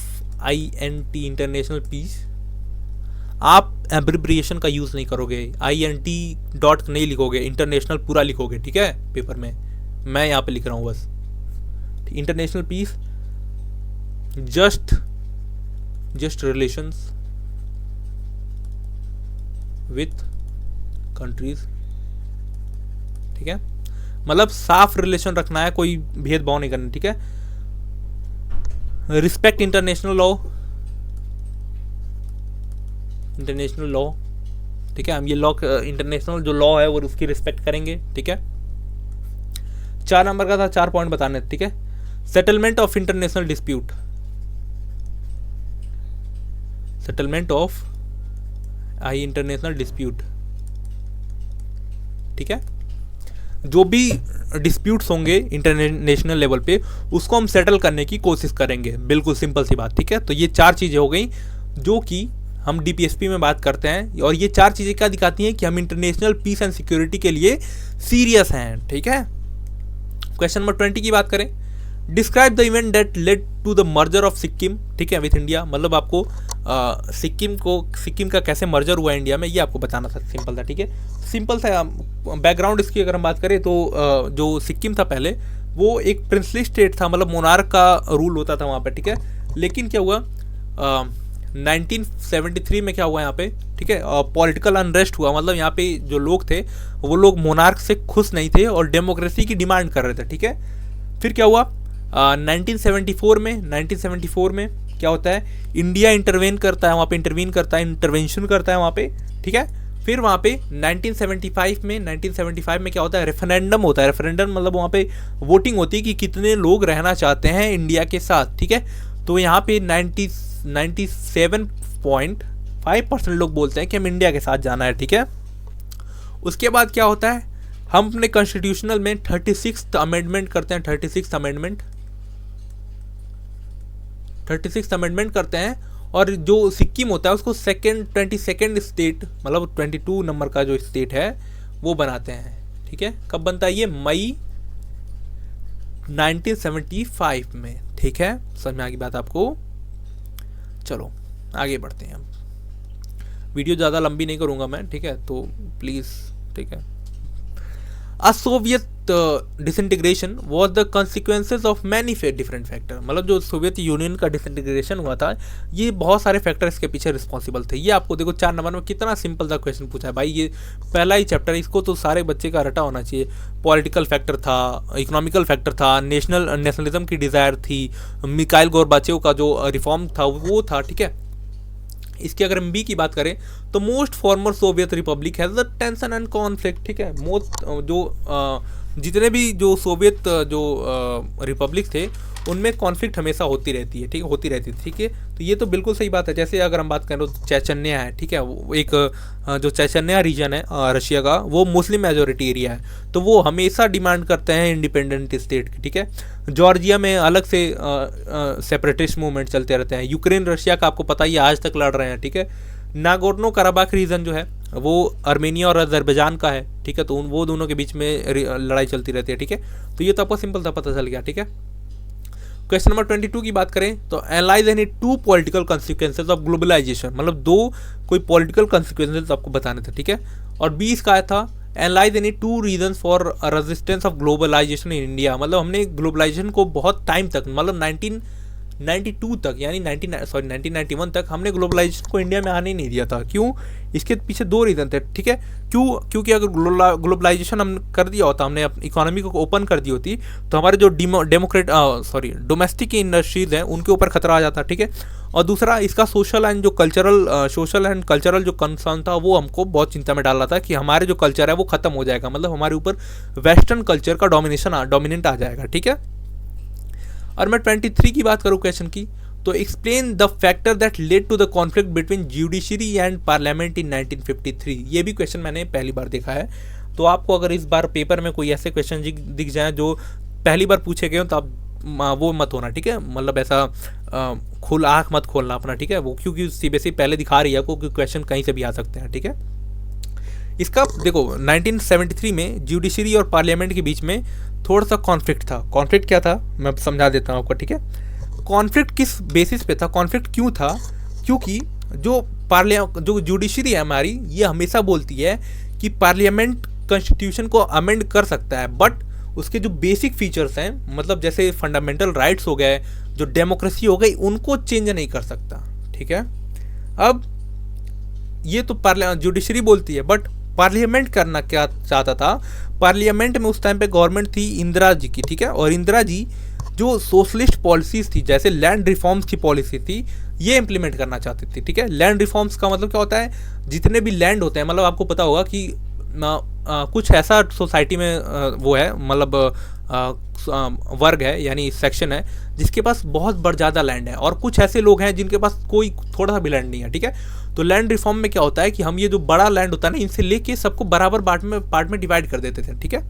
INT international peace. आप एब्रिब्रिएशन का यूज नहीं करोगे, INT डॉट नहीं लिखोगे, इंटरनेशनल पूरा लिखोगे, ठीक है, पेपर में। मैं यहाँ पे लिख रहा हूँ बस, international peace, just relations with countries, ठीक है। मतलब साफ रिलेशन रखना है, कोई भेदभाव नहीं करना, ठीक है। रिस्पेक्ट इंटरनेशनल लॉ, ठीक है। हम ये लॉ, इंटरनेशनल जो लॉ है वो उसकी रिस्पेक्ट करेंगे, ठीक है। 4 नंबर का था, 4 पॉइंट बताने, ठीक है। Settlement of international dispute, international dispute, ठीक है। जो भी डिस्प्यूट्स होंगे इंटरनेशनल लेवल पे उसको हम सेटल करने की कोशिश करेंगे, बिल्कुल सिंपल सी बात, ठीक है। तो ये 4 चीज़ें हो गई जो कि हम DPSP में बात करते हैं, और ये 4 चीज़ें क्या दिखाती हैं कि हम इंटरनेशनल पीस एंड सिक्योरिटी के लिए सीरियस हैं, ठीक है। क्वेश्चन नंबर 20 की बात करें, describe the event that led to the merger of Sikkim, ठीक है, विथ इंडिया। मतलब आपको सिक्किम का कैसे मर्जर हुआ इंडिया में ये आपको बताना था, सिंपल था, ठीक है। सिंपल सा बैकग्राउंड इसकी अगर हम बात करें तो जो सिक्किम था पहले वो एक प्रिंसली स्टेट था, मतलब मोनार्क का रूल होता था वहाँ पे, ठीक है। लेकिन क्या हुआ 1973 में क्या हुआ यहाँ पे, ठीक है, पॉलिटिकल अनरेस्ट हुआ। मतलब यहाँ पे जो लोग थे वो लोग मोनार्क से खुश नहीं थे और डेमोक्रेसी की डिमांड कर रहे थे, ठीक है। फिर क्या हुआ 1974 में क्या होता है, इंडिया इंटरवेंशन करता है वहाँ पे, ठीक है। फिर वहाँ पे 1975 में क्या होता है, रेफरेंडम होता है। रेफरेंडम मतलब वहाँ पे वोटिंग होती है कि कितने लोग रहना चाहते हैं इंडिया के साथ, ठीक है। तो यहाँ पे 97.5% लोग बोलते हैं कि हम इंडिया के साथ जाना है, ठीक है। उसके बाद क्या होता है हम अपने कॉन्स्टिट्यूशनल में 36th अमेंडमेंट करते हैं, 36th अमेंडमेंट करते हैं, और जो सिक्किम होता है उसको 22nd स्टेट, मतलब 22 नंबर का जो स्टेट है वो बनाते हैं। ठीक है, कब बनता है ये? मई 1975 में। ठीक है, समझ में आ गई बात आपको? चलो आगे बढ़ते हैं। अब वीडियो ज़्यादा लंबी नहीं करूँगा मैं, ठीक है, तो प्लीज़, ठीक है। A Soviet disintegration was the consequences of many different factors। मतलब जो सोवियत यूनियन का डिसइंटीग्रेशन हुआ था, ये बहुत सारे फैक्टर इसके पीछे रिस्पॉन्सिबल थे। ये आपको देखो 4 नंबर में कितना सिंपल सा क्वेश्चन पूछा है भाई, ये पहला ही चैप्टर, इसको तो सारे बच्चे का रटा होना चाहिए। पॉलिटिकल फैक्टर था, इकोनॉमिकल फैक्टर था, नेशनलिज्म की डिज़ायर थी, मिकाइल गोर्बाचेव का जो रिफॉर्म था वो था। ठीक है, इसकी अगर हम बी की बात करें तो most former Soviet Republic has the tension and conflict. ठीक है, मोस्ट जो जितने भी जो सोवियत जो रिपब्लिक थे उनमें कॉन्फ्लिक्ट हमेशा होती रहती है। ठीक है, होती रहती थी। ठीक है, तो ये तो बिल्कुल सही बात है। जैसे अगर हम बात करें तो चेचन्या है, ठीक है, वो एक जो चेचन्या रीजन है रशिया का, वो मुस्लिम मेजोरिटी एरिया है, तो वो हमेशा डिमांड करते हैं इंडिपेंडेंट स्टेट की। ठीक है, जॉर्जिया में अलग से सेपरेटिस्ट मूवमेंट चलते रहते हैं। यूक्रेन रशिया का आपको पता ही आज तक लड़ रहे हैं। ठीक है, नागोर्नो कराबाख रीजन जो है वो आर्मेनिया और अजरबैजान का है। ठीक है, तो वो दोनों के बीच में लड़ाई चलती रहती है। ठीक है, तो ये तो आपको सिंपल सा पता चल गया। ठीक है, क्वेश्चन नंबर 22 की बात करें तो analyse any 2 political consequences of globalisation, मतलब 2 कोई पॉलिटिकल कॉन्सिक्वेंसेज आपको बताने थे। ठीक है, और 20 का आया था analyse any 2 reasons for resistance of globalisation in India. मतलब हमने ग्लोबलाइजेशन को बहुत टाइम तक, मतलब 1992 तक, यानी 1991 तक हमने ग्लोबलाइजेशन को इंडिया में आने ही नहीं दिया था। क्यों? इसके पीछे 2 रीज़न थे। ठीक है, क्योंकि अगर ग्लोबलाइजेशन हम कर दिया होता, हमने अपनी इकोनॉमी को ओपन कर दी होती, तो हमारे जो डोमेस्टिक इंडस्ट्रीज हैं उनके ऊपर खतरा आ जाता। ठीक है, और दूसरा इसका सोशल एंड कल्चरल जो कंसर्न था वो हमको बहुत चिंता में डाल रहा था कि हमारे जो कल्चर है वो खत्म हो जाएगा, मतलब हमारे ऊपर वेस्टर्न कल्चर का डोमिनेंट आ जाएगा। ठीक है, और मैं 23 की बात करूँ क्वेश्चन की, तो explain the factor that led to the conflict between judiciary and parliament in 1953। ये भी क्वेश्चन मैंने पहली बार देखा है। तो आपको अगर इस बार पेपर में कोई ऐसे क्वेश्चन दिख जाए जो पहली बार पूछे गए हो तो आप वो मत होना। ठीक है, मतलब ऐसा आँख मत खोलना अपना। ठीक है, वो क्योंकि सीबीएसई पहले दिखा रही है आपको कि क्वेश्चन कहीं से भी आ सकते हैं। ठीक है, इसका देखो 1973 में जुडिशरी और पार्लियामेंट के बीच में थोड़ा सा कॉन्फ्लिक्ट था। कॉन्फ्लिक्ट क्या था मैं समझा देता हूँ आपको। ठीक है, कॉन्फ्लिक्ट किस बेसिस पे था, कॉन्फ्लिक्ट क्यों था? क्योंकि जो जुडिशरी है हमारी, ये हमेशा बोलती है कि पार्लियामेंट कॉन्स्टिट्यूशन को अमेंड कर सकता है, बट उसके जो बेसिक फीचर्स हैं, मतलब जैसे फंडामेंटल राइट्स हो गए, जो डेमोक्रेसी हो गई, उनको चेंज नहीं कर सकता। ठीक है, अब ये तो जुडिशरी बोलती है, बट पार्लियामेंट करना क्या चाहता था? पार्लियामेंट में उस टाइम पे गवर्नमेंट थी इंदिरा जी की। ठीक है, और इंदिरा जी जो सोशलिस्ट पॉलिसीज थी, जैसे लैंड रिफॉर्म्स की पॉलिसी थी, ये इंप्लीमेंट करना चाहती थी। ठीक है, लैंड रिफॉर्म्स का मतलब क्या होता है? जितने भी लैंड होते हैं, मतलब आपको पता होगा कि कुछ ऐसा सोसाइटी में वो है, मतलब वर्ग है, यानी सेक्शन है जिसके पास बहुत ज़्यादा लैंड है, और कुछ ऐसे लोग हैं जिनके पास कोई थोड़ा सा भी लैंड नहीं है। ठीक है, तो लैंड रिफॉर्म में क्या होता है कि हम ये जो बड़ा लैंड होता है ना, इनसे लेके सबको बराबर पार्ट में डिवाइड कर देते थे। ठीक है,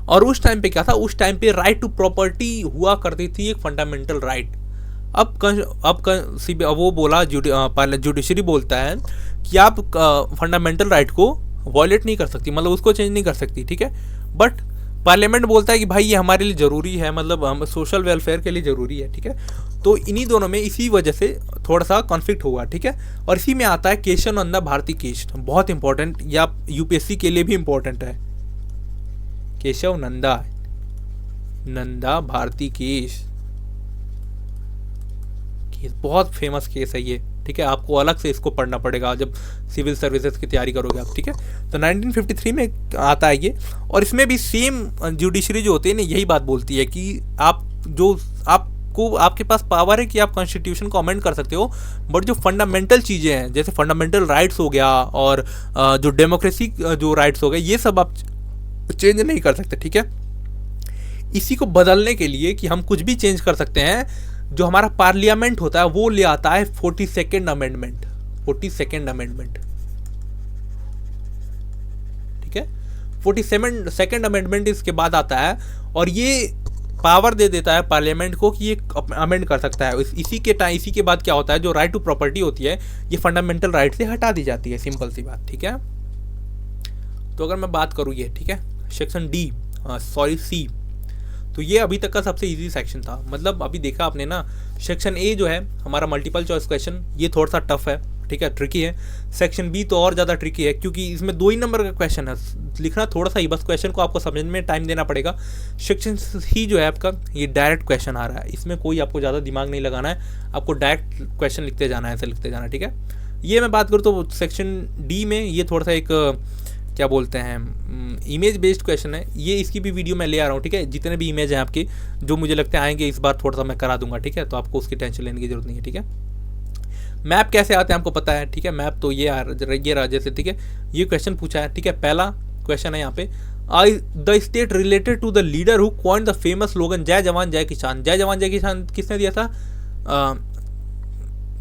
और उस टाइम पे क्या था? उस टाइम पे राइट टू प्रॉपर्टी हुआ करती थी, एक फंडामेंटल राइट। अब वो बोला, जुडिशरी बोलता है कि आप फंडामेंटल राइट को वॉयलेट नहीं कर सकती, मतलब उसको चेंज नहीं कर सकती। ठीक है, बट पार्लियामेंट बोलता है कि भाई ये हमारे लिए ज़रूरी है, मतलब हम सोशल वेलफेयर के लिए ज़रूरी है। ठीक है, तो इन्हीं दोनों में इसी वजह से थोड़ा सा कॉन्फ्लिक्ट हुआ। ठीक है, और इसी में आता है केशव नंदा भारती केस, बहुत इंपॉर्टेंट, या यूपीएससी के लिए भी इंपॉर्टेंट है। केशव नंदा भारती केस बहुत फेमस केस है ये। ठीक है, आपको अलग से इसको पढ़ना पड़ेगा जब सिविल सर्विसेज की तैयारी करोगे आप। ठीक है, तो 1953 में आता है ये, और इसमें भी सेम जुडिशरी जो होती है ना, यही बात बोलती है कि आपके पास पावर है कि आप कॉन्स्टिट्यूशन को अमेंड कर सकते हो, बट जो फंडामेंटल चीज़ें हैं, जैसे फंडामेंटल राइट्स हो गया और जो डेमोक्रेसी जो राइट्स हो गए, ये सब आप चेंज नहीं कर सकते। ठीक है, इसी को बदलने के लिए कि हम कुछ भी चेंज कर सकते हैं, जो हमारा पार्लियामेंट होता है वो ले आता है 42nd अमेंडमेंट। ठीक है, सेकंड अमेंडमेंट इसके बाद आता है और ये पावर दे देता है पार्लियामेंट को कि ये अमेंड कर सकता है। इसी के बाद क्या होता है, जो राइट टू प्रॉपर्टी होती है ये फंडामेंटल राइट से हटा दी जाती है, सिंपल सी बात, ठीक है। तो अगर मैं बात करूँ ये, ठीक है, सेक्शन सी, तो ये अभी तक का सबसे इजी सेक्शन था। मतलब अभी देखा आपने ना, सेक्शन ए जो है हमारा मल्टीपल चॉइस क्वेश्चन, ये थोड़ा सा टफ है, ठीक है, ट्रिकी है। सेक्शन बी तो और ज़्यादा ट्रिकी है क्योंकि इसमें 2 ही नंबर का क्वेश्चन है, लिखना थोड़ा सा ही, बस क्वेश्चन को आपको समझने में टाइम देना पड़ेगा। सेक्शन सी जो है आपका, ये डायरेक्ट क्वेश्चन आ रहा है, इसमें कोई आपको ज़्यादा दिमाग नहीं लगाना है, आपको डायरेक्ट क्वेश्चन लिखते जाना है, ऐसे लिखते जाना है, ठीक है। ये मैं बात करूँ तो सेक्शन डी में ये थोड़ा सा एक क्या बोलते हैं, इमेज बेस्ड क्वेश्चन है। ये इसकी भी वीडियो मैं ले आ रहा हूँ, ठीक है। जितने भी इमेज हैं आपके जो मुझे लगते हैं आएंगे इस बार, थोड़ा सा मैं करा दूंगा, ठीक है। तो आपको उसकी टेंशन लेने की जरूरत नहीं है, ठीक है। मैप कैसे आते हैं आपको पता है, ठीक है। मैप तो ये रहा जैसे, ठीक है, ये क्वेश्चन पूछा है, ठीक है। पहला क्वेश्चन है यहाँ पे, the state related to the leader who coined the famous slogan Jai Jawan जय किसान। जय जवान जय किसान किसने दिया था?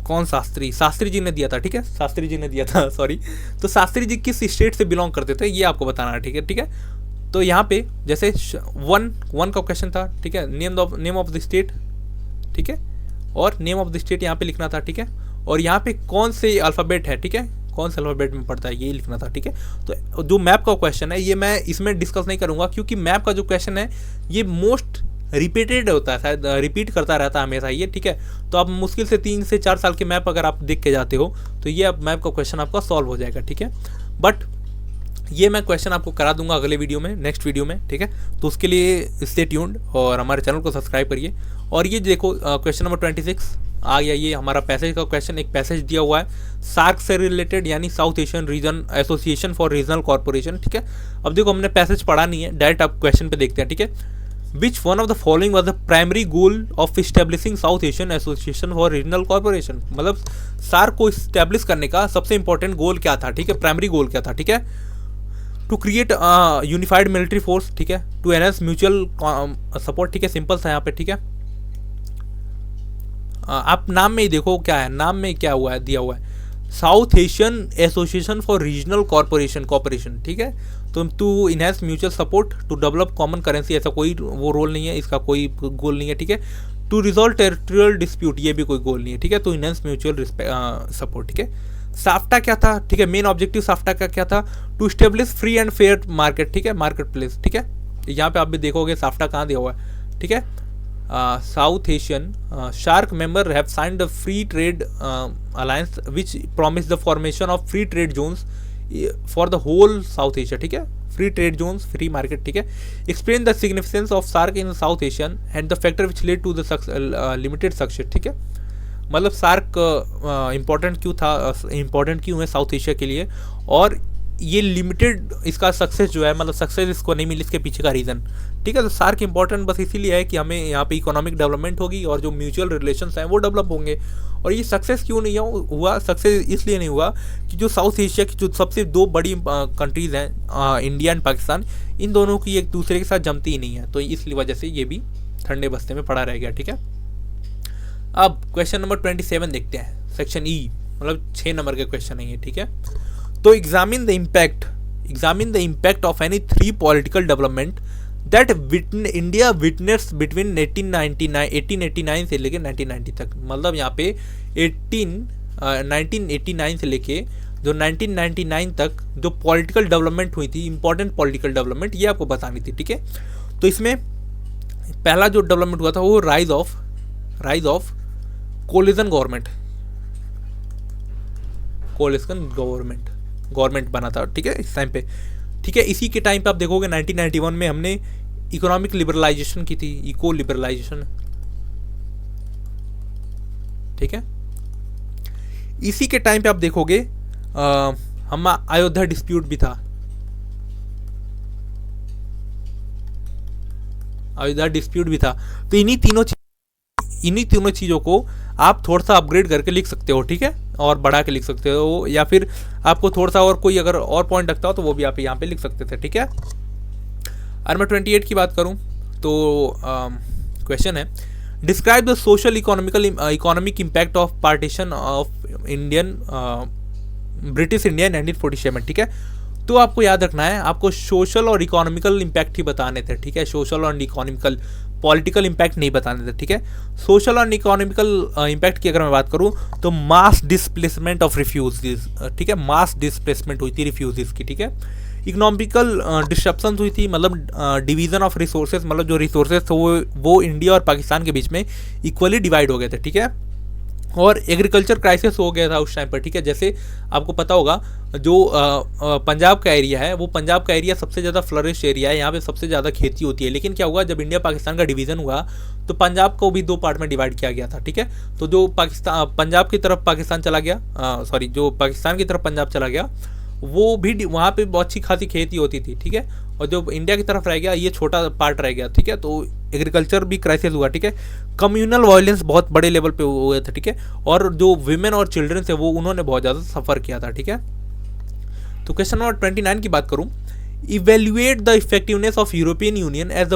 कौन? शास्त्री जी ने दिया था, ठीक है, शास्त्री जी ने दिया था, सॉरी। तो शास्त्री जी किस स्टेट से बिलोंग करते थे ये आपको बताना है, ठीक है, ठीक है। तो यहाँ पे जैसे वन का क्वेश्चन था, ठीक है, नेम ऑफ द स्टेट, ठीक है, और नेम ऑफ द स्टेट यहाँ पे लिखना था, ठीक है। और यहाँ पे कौन से अल्फ़ाबेट है, ठीक है, कौन से अल्फ़ाबेट में पड़ता है ये लिखना था, ठीक है। तो जो मैप का क्वेश्चन है ये मैं इसमें डिस्कस नहीं करूँगा क्योंकि मैप का जो क्वेश्चन है ये मोस्ट रिपीटेड होता है, शायद रिपीट करता रहता है हमेशा ये, ठीक है। तो आप मुश्किल से 3 से 4 साल के मैप अगर आप देख के जाते हो तो ये मैप का क्वेश्चन आपका सॉल्व हो जाएगा, ठीक है। बट ये मैं क्वेश्चन आपको करा दूंगा अगले वीडियो में, नेक्स्ट वीडियो में, ठीक है। तो उसके लिए स्टे ट्यून्ड और हमारे चैनल को सब्सक्राइब करिए। और ये देखो क्वेश्चन नंबर 26 आ गया, ये हमारा पैसेज का क्वेश्चन। एक पैसेज दिया हुआ है सार्क से रिलेटेड, यानी south Asian region association for Regional Corporation, ठीक है। अब देखो हमने पैसेज पढ़ा नहीं है, डायरेक्ट आप क्वेश्चन पे देखते हैं, ठीक है। Which one of the following was the primary goal of establishing South Asian Association for Regional Corporation? मतलब सार्क को इस्टेब्लिश करने का सबसे इंपॉर्टेंट गोल क्या था, ठीक है, प्राइमरी गोल क्या था, ठीक है। To create unified military force, ठीक है, टू एनहांस म्यूचुअल सपोर्ट, ठीक है, सिंपल सा यहाँ पे, ठीक है। आप नाम में ही देखो क्या है, नाम में क्या हुआ है, दिया हुआ है South Asian Association for Regional Corporation, ठीक है। तो to enhance mutual support, to develop common currency, ऐसा कोई वो रोल नहीं है, इसका कोई गोल नहीं है, ठीक है। टू रिजॉल्व टेरिटोरियल डिस्प्यूट, ये भी कोई गोल नहीं है, ठीक है। तो इनहेंस म्यूचुअल सपोर्ट, ठीक है। साफ्टा क्या था, ठीक है, मेन ऑब्जेक्टिव साफ्टा का क्या था? To establish free and fair market, ठीक है, मार्केट प्लेस, ठीक है। यहाँ पे आप भी देखोगे साफ्टा कहाँ दिया हुआ है, ठीक है। South Asian SHARC member have signed a free trade alliance which promise the formation of free trade zones for the whole South Asia, ठीक है, free trade zones, free market, ठीक है। Explain the significance of SHARC in South Asian and the factor which led to the limited success, ठीक है। मतलब SAARC important क्यों था, important क्यों है साउथ एशिया के लिए, और ये लिमिटेड इसका सक्सेस जो है, मतलब सक्सेस इसको नहीं मिली, इसके पीछे का रीज़न, ठीक है। तो सार्क इंपॉर्टेंट बस इसीलिए है कि हमें यहाँ पे इकोनॉमिक डेवलपमेंट होगी और जो म्यूचुअल रिलेशंस हैं वो डेवलप होंगे। और ये सक्सेस क्यों नहीं हुआ, सक्सेस इसलिए नहीं हुआ कि जो साउथ एशिया की जो सबसे 2 बड़ी कंट्रीज़ हैं, इंडिया एंड पाकिस्तान, इन दोनों की एक दूसरे के साथ जमती ही नहीं है, तो इसलिए वजह से ये भी ठंडे बस्ते में पड़ा रह गया, ठीक है। अब क्वेश्चन नंबर 27 देखते हैं, सेक्शन ई, मतलब 6 नंबर का क्वेश्चन है ये, ठीक है। तो examine the impact of any 3 political development that India witness between 1889 से लेके 1990 तक। मतलब यहाँ पे 1989 से लेके जो 1999 तक जो पॉलिटिकल डेवलपमेंट हुई थी, इंपॉर्टेंट पॉलिटिकल डेवलपमेंट, ये आपको बतानी थी, ठीक है। तो इसमें पहला जो डेवलपमेंट हुआ था वो राइज ऑफ कोलिजन गवर्नमेंट बना था, ठीक है, इस टाइम पे, ठीक है। इसी के टाइम पे आप देखोगे 1991 में हमने इकोनॉमिक लिबरलाइजेशन की थी, इको लिबरलाइजेशन, ठीक है। इसी के टाइम पे आप देखोगे हम अयोध्या डिस्प्यूट भी था, तो इन्हीं तीनों चीज़ों को आप थोड़ा सा अपग्रेड करके लिख सकते हो, ठीक है, और बढ़ा के लिख सकते हो, या फिर आपको थोड़ा सा और कोई अगर और पॉइंट लगता हो तो वो भी आप यहाँ पे लिख सकते थे, ठीक है। और मैं 28 की बात करूँ तो क्वेश्चन है, describe the social economic impact of partition of British India 1947, ठीक है। तो आपको याद रखना है, आपको सोशल और इकोनॉमिकल इम्पैक्ट ही बताने थे, ठीक है। सोशल और इकोनॉमिकल, पॉलिटिकल इम्पैक्ट नहीं बताने थे, ठीक है। सोशल और इकोनॉमिकल इम्पैक्ट की अगर मैं बात करूं तो मास डिस्प्लेसमेंट ऑफ रिफ्यूजीज, ठीक है, मास डिस्प्लेसमेंट हुई थी रिफ्यूजीज की, ठीक है। इकोनॉमिकल डिस्ट्रप्शन हुई थी, मतलब डिवीजन ऑफ रिसोर्सेज, मतलब जो रिसोर्सेज थे वो इंडिया और पाकिस्तान के बीच में इक्वली डिवाइड हो गए थे, ठीक है। और एग्रीकल्चर क्राइसिस हो गया था उस टाइम पर, ठीक है। जैसे आपको पता होगा जो पंजाब का एरिया है, वो पंजाब का एरिया सबसे ज़्यादा फ्लरिश एरिया है, यहाँ पे सबसे ज़्यादा खेती होती है। लेकिन क्या हुआ, जब इंडिया पाकिस्तान का डिवीज़न हुआ तो पंजाब को भी 2 पार्ट में डिवाइड किया गया था, ठीक है। तो जो पंजाब की तरफ पाकिस्तान चला गया, सॉरी, जो पाकिस्तान की तरफ पंजाब चला गया, वो भी वहाँ पे बहुत अच्छी खासी खेती होती थी, ठीक है। और जो इंडिया की तरफ रह गया, ये छोटा पार्ट रह गया, ठीक है। तो एग्रीकल्चर भी क्राइसिस हुआ, ठीक है। कम्युनल वायलेंस बहुत बड़े लेवल पे हुए थे, ठीक है। और जो विमेन और चिल्ड्रन थे वो उन्होंने बहुत ज़्यादा सफ़र किया था, ठीक है। तो क्वेश्चन नंबर 29 की बात करूँ, evaluate the effectiveness of European Union as the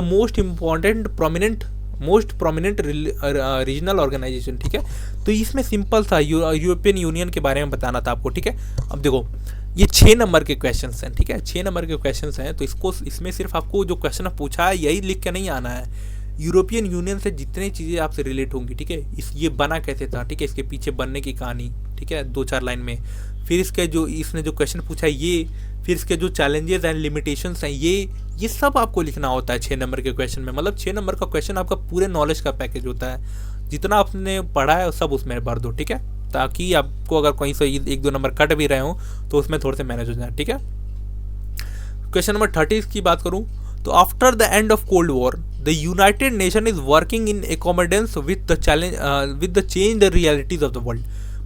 most prominent regional organisation, ठीक है। तो इसमें सिंपल था, यूरोपियन यूनियन के बारे में बताना था आपको, ठीक है। अब देखो, ये 6 नंबर के क्वेश्चंस हैं, ठीक है, 6 नंबर के क्वेश्चंस हैं। तो इसमें सिर्फ आपको जो क्वेश्चन पूछा है यही लिख के नहीं आना है, यूरोपियन यूनियन से जितनी चीज़ें आपसे रिलेट होंगी, ठीक है। ये बना कैसे था, ठीक है, इसके पीछे बनने की कहानी, ठीक है, 2-4 लाइन में। फिर इसने जो क्वेश्चन पूछा है ये, फिर इसके जो चैलेंजेस एंड लिमिटेशंस हैं ये सब आपको लिखना होता है 6 नंबर के क्वेश्चन में। मतलब 6 नंबर का क्वेश्चन आपका पूरे नॉलेज का पैकेज होता है, जितना आपने पढ़ा है सब उसमें भर दो, ठीक है, ताकि आपको अगर कहीं से 1-2 नंबर कट भी रहे हो तो उसमें थोड़े से मैनेज हो जाए, ठीक है। क्वेश्चन नंबर 30 की बात करूं तो after the end of cold war the United Nation is working in accordance with the challenge with the change the realities of the world.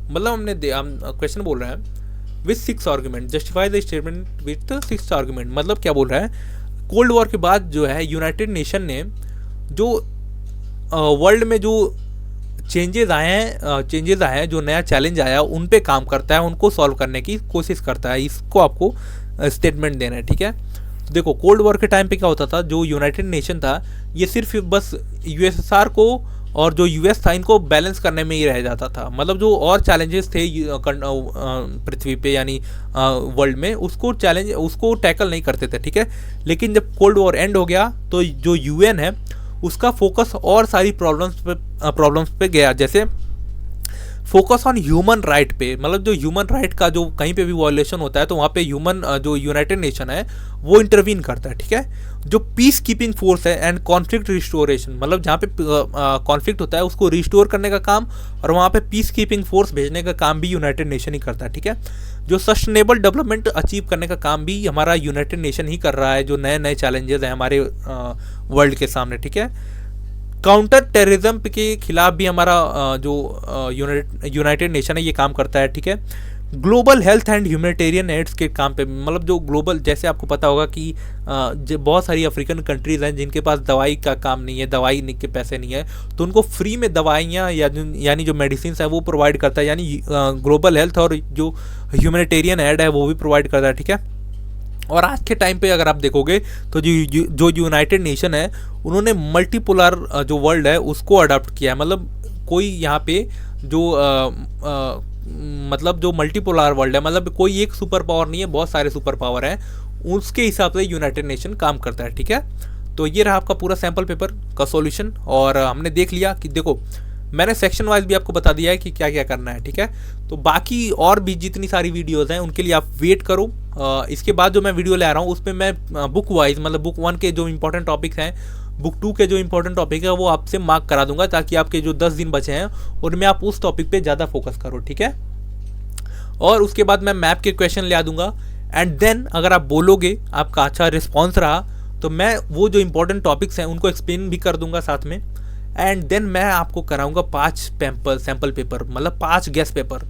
मतलब हम क्वेश्चन बोल रहे हैं with 6 argument, justify the statement with 6 argument. मतलब क्या बोल रहा है, कोल्ड वॉर के बाद जो है यूनाइटेड नेशन ने जो वर्ल्ड में जो चेंजेस आए हैं, जो नया चैलेंज आया उन पे काम करता है, उनको सॉल्व करने की कोशिश करता है। इसको आपको स्टेटमेंट देना है, ठीक है। तो देखो, कोल्ड वॉर के टाइम पे क्या होता था, जो यूनाइटेड नेशन था ये सिर्फ बस यूएसएसआर को और जो यूएस था इनको बैलेंस करने में ही रह जाता था। मतलब जो और चैलेंजेस थे पृथ्वी पे यानी वर्ल्ड में, उसको टैकल नहीं करते थे, ठीक है। लेकिन जब कोल्ड वॉर एंड हो गया तो जो यूएन है उसका फोकस और सारी प्रॉब्लम्स पे गया, जैसे फोकस ऑन ह्यूमन राइट पे। मतलब जो ह्यूमन राइट का जो कहीं पे भी वायलेशन होता है तो वहाँ पे जो यूनाइटेड नेशन है वो इंटरवीन करता है, ठीक है। जो पीस कीपिंग फोर्स है एंड कॉन्फ्लिक्ट रिस्टोरेशन, मतलब जहाँ पे कॉन्फ्लिक्ट होता है उसको रिस्टोर करने का काम और वहाँ पे पीस कीपिंग फोर्स भेजने का काम भी यूनाइटेड नेशन ही करता है, ठीक है। जो सस्टेनेबल डेवलपमेंट अचीव करने का काम भी हमारा यूनाइटेड नेशन ही कर रहा है, जो नए नए चैलेंजेस हैं हमारे वर्ल्ड के सामने, ठीक है। काउंटर टेररिज्म के खिलाफ भी हमारा जो यूनाइटेड नेशन है ये काम करता है, ठीक है। Global health and humanitarian aids के काम पे, मतलब जो ग्लोबल, जैसे आपको पता होगा कि बहुत सारी अफ्रीकन कंट्रीज़ हैं जिनके पास दवाई का काम नहीं है, दवाई के पैसे नहीं है, तो उनको फ्री में दवाइयाँ यानी जो मेडिसिन है वो प्रोवाइड करता है, यानी ग्लोबल हेल्थ और जो ह्यूमैनिटेरियन एड है वो भी प्रोवाइड करता है, ठीक है। और आज के टाइम पे अगर आप देखोगे तो जो यूनाइटेड नेशन है उन्होंने मल्टीपोलर जो वर्ल्ड है उसको अडॉप्ट किया है। मतलब कोई यहाँ पे जो मतलब जो मल्टीपोलर वर्ल्ड है, मतलब कोई एक सुपर पावर नहीं है, बहुत सारे सुपर पावर हैं, उसके हिसाब से यूनाइटेड नेशन काम करता है, ठीक है। तो ये रहा आपका पूरा सैम्पल पेपर का सॉल्यूशन। और हमने देख लिया कि देखो मैंने सेक्शन वाइज भी आपको बता दिया है कि क्या क्या करना है, ठीक है। तो बाकी और भी जितनी सारी वीडियोज़ हैं उनके लिए आप वेट करो। इसके बाद जो मैं वीडियो ले आ रहा हूँ उसमें मैं बुक वाइज, मतलब बुक 1 के जो इंपॉर्टेंट टॉपिक्स हैं, बुक 2 के जो इंपॉर्टेंट टॉपिक है वो आपसे मार्क करा दूंगा, ताकि आपके जो 10 दिन बचे हैं उनमें आप उस टॉपिक पे ज़्यादा फोकस करो, ठीक है। और उसके बाद मैं मैप के क्वेश्चन ले आ दूंगा। एंड देन अगर आप बोलोगे, आपका अच्छा रिस्पॉन्स रहा, तो मैं वो जो इंपॉर्टेंट टॉपिक्स हैं उनको एक्सप्लेन भी कर दूंगा साथ में। एंड देन मैं आपको कराऊंगा 5 सैम्पल पेपर, मतलब 5 गेस्ट पेपर।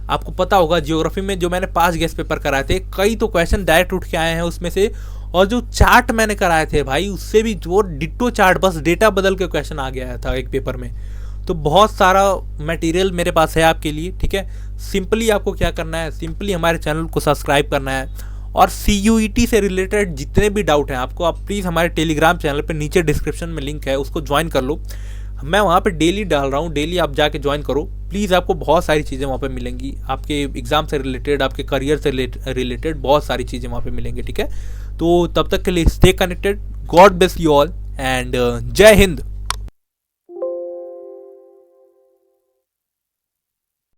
आपको पता होगा ज्योग्राफी में जो मैंने 5 गेस्ट पेपर कराए थे, कई तो क्वेश्चन डायरेक्ट उठ के आए हैं उसमें से, और जो चार्ट मैंने कराए थे भाई उससे भी जो डिट्टो चार्ट, बस डेटा बदल के क्वेश्चन आ गया था एक पेपर में। तो बहुत सारा मटेरियल मेरे पास है आपके लिए, ठीक है। सिंपली आपको क्या करना है, सिंपली हमारे चैनल को सब्सक्राइब करना है, और CUET से रिलेटेड जितने भी डाउट हैं आपको, आप प्लीज़ हमारे टेलीग्राम चैनल पे नीचे डिस्क्रिप्शन में लिंक है उसको ज्वाइन कर लो। मैं वहाँ पे डेली डाल रहा हूँ, डेली आप जाके ज्वाइन करो। प्लीज़ आपको बहुत सारी चीज़ें वहाँ पे मिलेंगी, आपके एग्ज़ाम से रिलेटेड, आपके करियर से रिलेटेड बहुत सारी चीज़ें वहाँ पे मिलेंगी, ठीक है। तो तब तक के लिए stay connected, God bless you all and जय हिंद।